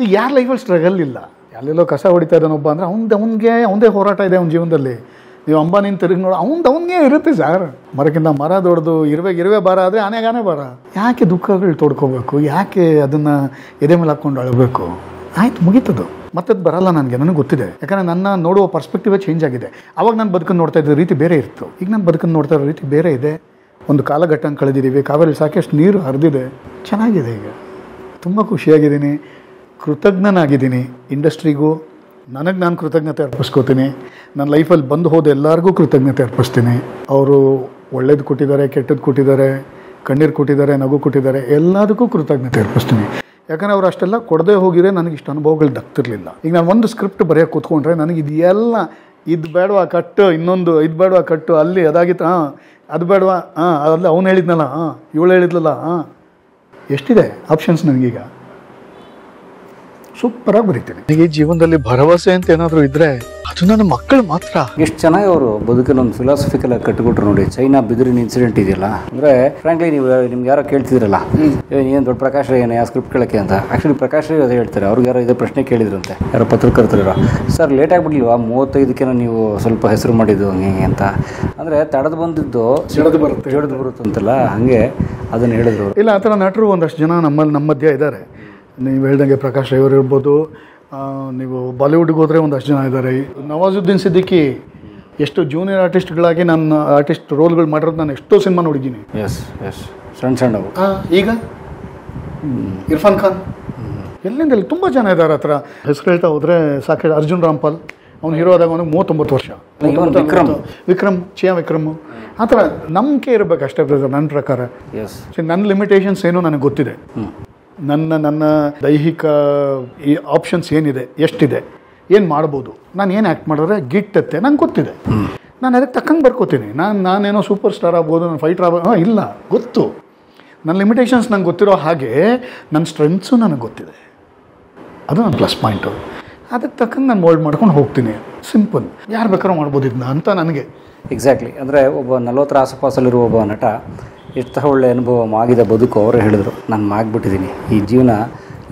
ಈಗ ಯಾರ ಲೈಫಲ್ಲಿ ಸ್ಟ್ರಗಲ್ ಇಲ್ಲ? ಎಲ್ಲೆಲ್ಲೋ ಕಸ ಹೊಡಿತಾ ಇದ್ದಾನೊಬ್ಬ ಅಂದರೆ ಅವನದೇ ಹೋರಾಟ ಇದೆ ಅವನ ಜೀವನದಲ್ಲಿ. ನೀವು ಅಂಬಾನಿನ ತಿರುಗಿ ನೋಡಿ, ಅವನಿಗೆ ಇರುತ್ತೆ ಸರ್. ಮರಕ್ಕಿಂತ ಮರ ದೊಡ್ಡದು, ಇರುವೆ ಭಾರ ಆದರೆ ಆನೆ ಭಾರ. ಯಾಕೆ ದುಃಖಗಳು ತೋಡ್ಕೋಬೇಕು? ಯಾಕೆ ಅದನ್ನು ಎದೆ ಮೇಲೆ ಹಾಕ್ಕೊಂಡು ಅಳಬೇಕು? ಆಯ್ತು, ಮುಗೀತದು. ಮತ್ತದು ಬರಲ್ಲ ನನಗೆ ಗೊತ್ತಿದೆ. ಯಾಕಂದರೆ ನನ್ನ ನೋಡುವ ಪರ್ಸ್ಪೆಕ್ಟಿವೇ ಚೇಂಜ್ ಆಗಿದೆ. ಆವಾಗ ನಾನು ಬದುಕನ್ನು ನೋಡ್ತಾ ಇದ್ದ ರೀತಿ ಬೇರೆ ಇತ್ತು, ಈಗ ನಾನು ಬದುಕನ್ನು ನೋಡ್ತಾ ಇರೋ ರೀತಿ ಬೇರೆ ಇದೆ. ಒಂದು ಕಾಲಘಟ್ಟನ ಕಳೆದಿದ್ದೀವಿ, ಕಾವೇರಿ ಸಾಕಷ್ಟು ನೀರು ಹರಿದಿದೆ, ಚೆನ್ನಾಗಿದೆ. ಈಗ ತುಂಬ ಖುಷಿಯಾಗಿದ್ದೀನಿ, ಕೃತಜ್ಞನಾಗಿದ್ದೀನಿ ಇಂಡಸ್ಟ್ರಿಗೂ. ನನಗೆ ನಾನು ಕೃತಜ್ಞತೆ ಅರ್ಪಿಸ್ಕೋತೀನಿ. ನನ್ನ ಲೈಫಲ್ಲಿ ಬಂದು ಹೋದ ಎಲ್ಲರಿಗೂ ಕೃತಜ್ಞತೆ ಅರ್ಪಿಸ್ತೀನಿ. ಅವರು ಒಳ್ಳೇದು ಕೊಟ್ಟಿದ್ದಾರೆ, ಕೆಟ್ಟದ್ದು ಕೊಟ್ಟಿದ್ದಾರೆ, ಕಣ್ಣೀರು ಕೊಟ್ಟಿದ್ದಾರೆ, ನಗು ಕೊಟ್ಟಿದ್ದಾರೆ, ಎಲ್ಲದಕ್ಕೂ ಕೃತಜ್ಞತೆ ಅರ್ಪಿಸ್ತೀನಿ. ಯಾಕಂದರೆ ಅವ್ರು ಅಷ್ಟೆಲ್ಲ ಕೊಡದೆ ಹೋಗಿದ್ರೆ ನನಗೆ ಇಷ್ಟು ಅನುಭವಗಳು ದಕ್ತಿರ್ಲಿಲ್ಲ. ಈಗ ನಾನು ಒಂದು ಸ್ಕ್ರಿಪ್ಟ್ ಬರೆಯೋಕ್ಕೆ ಕೂತ್ಕೊಂಡ್ರೆ ನನಗೆ ಇದೆಲ್ಲ, ಇದು ಬೇಡವಾ ಕಟ್ಟು, ಇನ್ನೊಂದು ಇದು ಬೇಡವಾ ಕಟ್ಟು, ಅಲ್ಲಿ ಅದಾಗಿತ್ತು, ಅದು ಬೇಡವಾ, ಅಲ್ಲ ಅವ್ನು ಹೇಳಿದ್ನಲ್ಲ, ಇವಳು ಹೇಳಿದ್ಲಲ್ಲ, ಎಷ್ಟಿದೆ ಆಪ್ಷನ್ಸ್ ನನಗೀಗ. ಸೂಪರಾಗಿ ಬರೀತೀನಿ. ಈಗ ಈ ಜೀವನದಲ್ಲಿ ಭರವಸೆ ಅಂತ ಏನಾದರೂ ಇದ್ದರೆ ಅದು ನನ್ನ ಮಕ್ಕಳು ಮಾತ್ರ. ಎಷ್ಟು ಚೆನ್ನಾಗಿ ಅವರು ಬದುಕಿನ ಒಂದು ಫಿಲಾಸಫಿಕಲ್ ಆಗಿ ಕಟ್ಟಿಕೊಟ್ರು ನೋಡಿ. ಚೈನಾ ಬಿದಿರಿನ ಇನ್ಸಿಡೆಂಟ್ ಇದೆಯಲ್ಲ, ಅಂದರೆ ಫ್ರಾಂಕ್ಲಿ ನಿಮ್ಗೆ ಯಾರೋ ಕೇಳ್ತಿದ್ರಲ್ಲ, ಏನು ದೊಡ್ಡ ಪ್ರಕಾಶ್ ರೈ ಏನು ಯಾವ ಸ್ಕ್ರಿಪ್ಟ್ ಕೇಳೋಕ್ಕೆ ಅಂತ. ಆ್ಯಕ್ಚುಲಿ ಪ್ರಕಾಶ್ ರೈ ಅದೇ ಹೇಳ್ತಾರೆ. ಅವ್ರಿಗೆ ಯಾರೋ ಇದೇ ಪ್ರಶ್ನೆ ಕೇಳಿದ್ರಂತೆ, ಯಾರೋ ಪತ್ರಕರ್ತರು, ಸರ್ ಲೇಟ್ ಆಗಿಬಿಡ್ಲಿಲ್ವಾ 35ಕ್ಕೇನೋ ನೀವು ಸ್ವಲ್ಪ ಹೆಸರು ಮಾಡಿದ್ದು ಹಂಗೆ ಅಂತ. ಅಂದರೆ ತಡೆದು ಬಂದಿದ್ದು ಜಡದು ಬರುತ್ತಂತಲ್ಲ, ಹಾಗೆ ಅದನ್ನು ಹೇಳಿದ್ರು. ಇಲ್ಲ, ಆ ಥರ ನಟರು ಒಂದಷ್ಟು ಜನ ನಮ್ಮ ಮಧ್ಯೆ ಇದ್ದಾರೆ. ನೀವು ಹೇಳ್ದಂಗೆ ಪ್ರಕಾಶ್ ರೈ ಅವರು ಇರ್ಬೋದು, ನೀವು ಬಾಲಿವುಡ್ಗೆ ಹೋದರೆ ಒಂದಷ್ಟು ಜನ ಇದ್ದಾರೆ. ನವಾಜುದ್ದೀನ್ ಸಿದ್ದಿಕಿ ಎಷ್ಟು ಜೂನಿಯರ್ ಆರ್ಟಿಸ್ಟ್ಗಳಾಗಿ ನನ್ನ ಆರ್ಟಿಸ್ಟ್ ರೋಲ್ಗಳು ಮಾಡಿರೋದು ನಾನು ಎಷ್ಟೋ ಸಿನಿಮಾ ನೋಡಿದ್ದೀನಿ. ಎಸ್ ಸಣ್ಣವು. ಈಗ ಇರ್ಫಾನ್ ಖಾನ್ ಎಲ್ಲಿಂದ ತುಂಬ ಜನ ಇದ್ದಾರೆ ಹತ್ರ. ಹೆಸರು ಹೇಳ್ತಾ ಹೋದರೆ ಸಾಕು. ಅರ್ಜುನ್ ರಾಮ್ಪಾಲ್ ಅವ್ನು ಹೀರೋ ಆದಾಗ ಅವನಿಗೆ 39 ವರ್ಷ. ವಿಕ್ರಮ್ ಚಿಯಾ ವಿಕ್ರಮ್ ಆ ಥರ ನಂಬಿಕೆ ಇರಬೇಕು ಅಷ್ಟೇ ಬ್ರದರ್ ನನ್ನ ಪ್ರಕಾರ. ನನ್ನ ಲಿಮಿಟೇಷನ್ಸ್ ಏನು ನನಗೆ ಗೊತ್ತಿದೆ. ನನ್ನ ದೈಹಿಕ ಈ ಆಪ್ಷನ್ಸ್ ಏನಿದೆ, ಎಷ್ಟಿದೆ, ಏನು ಮಾಡ್ಬೋದು, ನಾನು ಏನು ಆ್ಯಕ್ಟ್ ಮಾಡಿದ್ರೆ ಗಿಟ್ಟತ್ತೆ ನಂಗೆ ಗೊತ್ತಿದೆ. ನಾನು ಅದಕ್ಕೆ ತಕ್ಕಂಗೆ ಬರ್ಕೋತೀನಿ. ನಾನೇನೋ ಸೂಪರ್ ಸ್ಟಾರ್ ಆಗ್ಬೋದು, ನಾನು ಫೈಟರ್ ಆಗ್ಬೋದು, ಇಲ್ಲ, ಗೊತ್ತು. ನನ್ನ ಲಿಮಿಟೇಷನ್ಸ್ ನಂಗೆ ಗೊತ್ತಿರೋ ಹಾಗೆ ನನ್ನ ಸ್ಟ್ರೆಂತ್ಸು ನನಗೆ ಗೊತ್ತಿದೆ. ಅದು ನನ್ನ ಪ್ಲಸ್ ಪಾಯಿಂಟು. ಅದಕ್ಕೆ ತಕ್ಕಂಗೆ ನಾನು ಮೋಲ್ಡ್ ಮಾಡ್ಕೊಂಡು ಹೋಗ್ತೀನಿ. ಸಿಂಪಲ್. ಯಾರು ಬೇಕಾದ್ರೂ ಮಾಡ್ಬೋದು ಇದನ್ನ ಅಂತ ನನಗೆ. ಎಕ್ಸಾಕ್ಟ್ಲಿ. ಅಂದರೆ ಒಬ್ಬ 40 ಆಸುಪಾಸಲ್ಲಿರುವ ಒಬ್ಬ ನಟ ಎಷ್ಟು ಒಳ್ಳೆ ಅನುಭವ ಆಗಿದ ಬದುಕು ಅವರೇ ಹೇಳಿದರು. ನಾನು ಮಾಗ್ಬಿಟ್ಟಿದ್ದೀನಿ ಈ ಜೀವನ,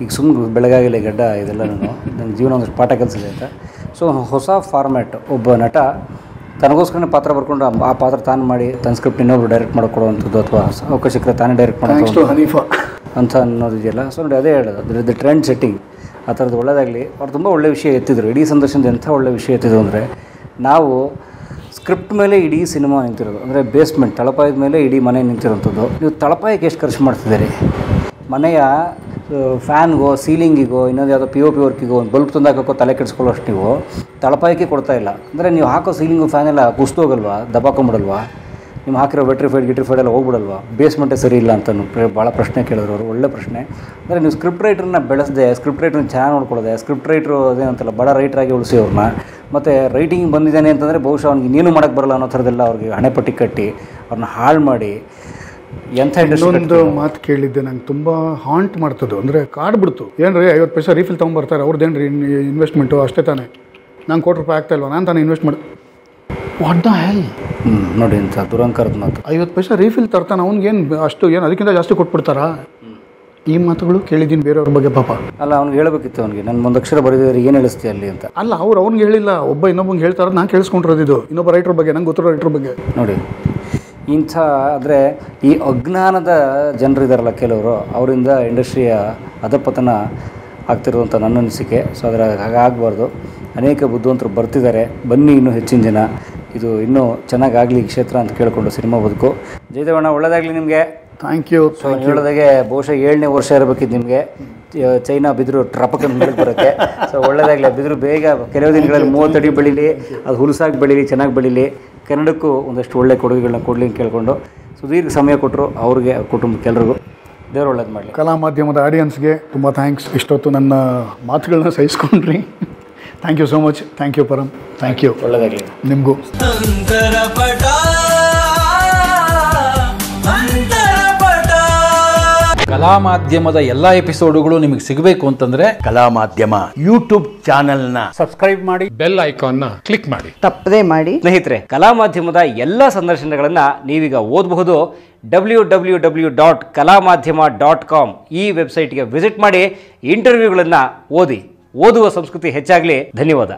ಈಗ ಸುಮ್ಮನೆ ಬೆಳಗಾಗಿಲ್ಲ ಗಡ್ಡ ಇದೆಲ್ಲ, ನನ್ನ ಜೀವನ ಒಂದಷ್ಟು ಪಾಠ ಕಲಿಸಿದೆ ಅಂತ. ಸೊ ಹೊಸ ಫಾರ್ಮ್ಯಾಟ್, ಒಬ್ಬ ನಟ ತನಗೋಸ್ಕರನೇ ಪಾತ್ರ ಬರ್ಕೊಂಡು ಆ ಪಾತ್ರ ತಾನು ಮಾಡಿ ತನ್ನ ಸ್ಕ್ರಿಪ್ಟ್ ಇನ್ನೊಬ್ರು ಡೈರೆಕ್ಟ್ ಮಾಡಿಕೊಡುವಂಥದ್ದು, ಅಥವಾ ಅವಕಾಶ ಸಿಕ್ಕರೆ ತಾನೇ ಡೈರೆಕ್ಟ್ ಮಾಡೋದು ಅಂತ ಅನ್ನೋದಿದೆಯಲ್ಲ. ಸೊ ನೋಡಿ, ಅದೇ ಹೇಳೋದು, ಅದರದ್ದು ಟ್ರೆಂಡ್ ಸೆಟ್ಟಿಂಗ್ ಆ ಥರದ್ದು ಒಳ್ಳೆಯದಾಗಲಿ. ಅವ್ರು ತುಂಬ ಒಳ್ಳೆ ವಿಷಯ ಎತ್ತಿದ್ರು. ಇಡೀ ಸಂದರ್ಶನದ ಎಂಥ ಒಳ್ಳೆ ವಿಷಯ ಎತ್ತಿದ್ರು ಅಂದರೆ, ನಾವು ಸ್ಕ್ರಿಪ್ಟ್ ಮೇಲೆ ಇಡೀ ಸಿನಿಮಾ ನಿಂತಿರೋದು. ಅಂದರೆ ಬೇಸ್ಮೆಂಟ್, ತಳಪಾಯದ ಮೇಲೆ ಇಡೀ ಮನೆ ನಿಂತಿರೋಂಥದ್ದು. ನೀವು ತಳಪಾಯಕ್ಕೆ ಎಷ್ಟು ಖರ್ಚು ಮಾಡ್ತಿದ್ದೀರಿ? ಮನೆಯ ಫ್ಯಾನ್ಗೋ, ಸೀಲಿಂಗಿಗೋ, ಇನ್ನೊಂದು ಯಾವುದೋ POP ವರ್ಕಿಗೋ, ಒಂದು ಬಲ್ಬ್ ತಂದಾಕೋ ತಲೆ ಕೆಡಿಸ್ಕೊಳ್ಳೋಷ್ಟು ನೀವು ತಳಪಾಯಕ್ಕೆ ಕೊಡ್ತಾ ಇಲ್ಲ. ಅಂದರೆ ನೀವು ಹಾಕೋ ಸೀಲಿಂಗು ಫ್ಯಾನ್ ಎಲ್ಲ ಕುಸ್ದೋಗಲ್ವಾ, ದಬಾಕೊಂಬಿಡಲ್ವಾ? ನೀವು ಹಾಕಿರೋ ಗಿಟ್ರಿಫೈಡ್ ಎಲ್ಲ ಹೋಗ್ಬಿಡಲ್ವಾ? ಬೇಸ್ಮೆಂಟೇ ಸರಿ ಇಲ್ಲ ಅಂತ ಭಾಳ ಪ್ರಶ್ನೆ ಕೇಳಿದ್ರು ಅವರು. ಒಳ್ಳೆ ಪ್ರಶ್ನೆ. ಅಂದರೆ ನೀವು ಸ್ಕ್ರಿಪ್ಟ್ ರೈಟ್ರನ್ನ ಬೆಳೆಸದೆ, ಸ್ಕ್ರಿಪ್ಟ್ ರೈಟ್ರನ್ನ ಚೆನ್ನಾಗಿ ನೋಡ್ಕೊಳ್ಳೋದೆ, ಸ್ಕ್ರಿಪ್ಟ್ ರೈಟ್ರು ಅದೇನಂತಲ್ಲ ಬಡ ರೈಟ್ರಾಗಿ ಉಳಿಸಿ ಅವ್ರನ್ನ, ಮತ್ತು ರೈಟಿಂಗ್ ಬಂದಿದ್ದಾನೆ ಅಂತಂದರೆ ಬಹುಶಃ ಅವ್ನಿಗೆ ಇನ್ನೇನು ಮಾಡೋಕ್ಕೆ ಬರಲ್ಲ ಅನ್ನೋ ಥರದ್ದೆಲ್ಲ ಅವ್ರಿಗೆ ಹಣೆಪಟ್ಟಿ ಕಟ್ಟಿ ಅವ್ರನ್ನ ಹಾಳು ಮಾಡಿ ಎಂಥ ಇನ್ನೊಂದು ಮಾತು ಕೇಳಿದ್ದೆ ನಂಗೆ ತುಂಬ ಹಾಂಟ್ ಮಾಡ್ತದ್ದು. ಅಂದರೆ ಕಾಡ್ಬಿಡ್ತು. ಏನು ರೀ 50 ಪೈಸೆ ರೀಫಿಲ್ ತೊಗೊಂಬರ್ತಾರೆ, ಅವ್ರದ್ದೇನು ರೀ ಇನ್ವೆಸ್ಟ್ಮೆಂಟು ಅಷ್ಟೇ ತಾನೇ, ನಂಗೆ ₹1 ಆಗ್ತಾಯಿಲ್ವ, ನಾನು ತಾನೇ ಇನ್ವೆಸ್ಟ್ ಮಾಡಿ ವಾಟ್ ದ ಹೆಲ್. ನೋಡಿ ಇಂಥ ದುರಂಕಾರದ ಮಾತು. 50 ಪೈಸೆ ರೀಫಿಲ್ ತರ್ತಾನೆ, ಅವ್ನಿಗೇನು ಅಷ್ಟು ಏನು ಅದಕ್ಕಿಂತ ಜಾಸ್ತಿ ಕೊಟ್ಬಿಡ್ತಾರಾ? ಈ ಮಾತುಗಳು ಕೇಳಿದ್ದೀನಿ ಬೇರೆಯವ್ರ ಬಗ್ಗೆ. ಪಾಪ ಅಲ್ಲ, ಅವ್ನಿಗೆ ಹೇಳಬೇಕಿತ್ತು, ಅವ್ನಿಗೆ ನಾನು ಒಂದು ಅಕ್ಷರ ಬರೆದಿದ್ರೆ ಏನು ಹೇಳಿಸ್ತೀಯ ಅಲ್ಲಿ ಅಂತ. ಅಲ್ಲ, ಅವ್ನಿಗೆ ಹೇಳಿಲ್ಲ, ಒಬ್ಬ ಇನ್ನೊಬ್ಬಂಗೆ ಹೇಳ್ತಾರೆ, ನಾನು ಕೇಳಿಸ್ಕೊಂಡಿರೋದು ಇನ್ನೊಬ್ಬ ರೈಟ್ರ್ ಬಗ್ಗೆ, ನಂಗೆ ಗೊತ್ತಿರೋ ರೈಟ್ರ್ ಬಗ್ಗೆ. ನೋಡಿ ಇಂಥ, ಅಂದರೆ ಈ ಅಜ್ಞಾನದ ಜನರಿದಾರಲ್ಲ ಕೆಲವರು, ಅವರಿಂದ ಇಂಡಸ್ಟ್ರಿಯ ಅಧಪತನ ಆಗ್ತಿರೋದಂಥ ನನ್ನ ಅನಿಸಿಕೆ. ಸೊ ಅದರ ಹಾಗಾಗಬಾರ್ದು. ಅನೇಕ ಬುದ್ಧಿವಂತರು ಬರ್ತಿದ್ದಾರೆ, ಬನ್ನಿ ಇನ್ನೂ ಹೆಚ್ಚಿನ ಜನ, ಇದು ಇನ್ನೂ ಚೆನ್ನಾಗಾಗಲಿ ಈ ಕ್ಷೇತ್ರ ಅಂತ ಕೇಳಿಕೊಂಡು ಸಿನಿಮಾ ಬದುಕು. ಜಯದೇವಣ್ಣ, ಒಳ್ಳೆಯದಾಗಲಿ ನಿಮಗೆ. Thank you. ಸೊ ಹೇಳೋದಾಗೆ ಬಹುಶಃ 7ನೇ ವರ್ಷ ಇರಬೇಕಿದ್ದು ನಿಮಗೆ ಚೈನಾ ಬಿದಿರು ಟ್ರಪಕ್ಕನ್ನು ಮೇಲೆ ಬರೋಕ್ಕೆ. ಸೊ ಒಳ್ಳೆಯದಾಗಲಿ. ಬಿದಿರು ಬೇಗ ಕೆಲವು ದಿನಗಳಲ್ಲಿ 30 ಅಡಿ ಬೆಳೀಲಿ, ಅದು ಹುಲಸಾಗಿ ಬೆಳೀಲಿ, ಚೆನ್ನಾಗಿ ಬೆಳೀಲಿ, ಕನ್ನಡಕ್ಕೂ ಒಂದಷ್ಟು ಒಳ್ಳೆ ಕೊಡುಗೆಗಳನ್ನ ಕೊಡಲಿ ಅಂತ ಕೇಳಿಕೊಂಡು ಸುದೀರ್ಘ ಸಮಯ ಕೊಟ್ಟರು ಅವ್ರಿಗೆ, ಕುಟುಂಬಕ್ಕೆ ಎಲ್ಲರಿಗೂ ದೇವರು ಒಳ್ಳೇದು ಮಾಡಲಿ. ಕಲಾ ಮಾಧ್ಯಮದ ಆಡಿಯನ್ಸ್ಗೆ ತುಂಬ ಥ್ಯಾಂಕ್ಸ್. ಇಷ್ಟೊತ್ತು ನನ್ನ ಮಾತುಗಳನ್ನ ಸಹಿಸ್ಕೊಂಡ್ರಿ. Thank you so much. Thank you Param. Thank you. ಒಳ್ಳೆಯದಾಗಲಿ ನಿಮಗೂ. ಕಲಾ ಮಾಧ್ಯಮದ ಎಲ್ಲ ಎಪಿಸೋಡುಗಳು ನಿಮಗೆ ಸಿಗಬೇಕು ಅಂತಂದ್ರೆ ಕಲಾ ಮಾಧ್ಯಮ ಯೂಟ್ಯೂಬ್ ಚಾನೆಲ್ನ ಸಬ್ಸ್ಕ್ರೈಬ್ ಮಾಡಿ, ಬೆಲ್ ಐಕಾನ್ನ ಕ್ಲಿಕ್ ಮಾಡಿ, ತಪ್ಪದೇ ಮಾಡಿ. ಸ್ನೇಹಿತರೆ, ಕಲಾ ಮಾಧ್ಯಮದ ಎಲ್ಲ ಸಂದರ್ಶನಗಳನ್ನು ನೀವೀಗ ಓದಬಹುದು. www.kalamadhyama.com ಈ ವೆಬ್ಸೈಟ್ಗೆ ವಿಸಿಟ್ ಮಾಡಿ ಇಂಟರ್ವ್ಯೂಗಳನ್ನು ಓದಿ. ಓದುವ ಸಂಸ್ಕೃತಿ ಹೆಚ್ಚಾಗಲಿ. ಧನ್ಯವಾದ.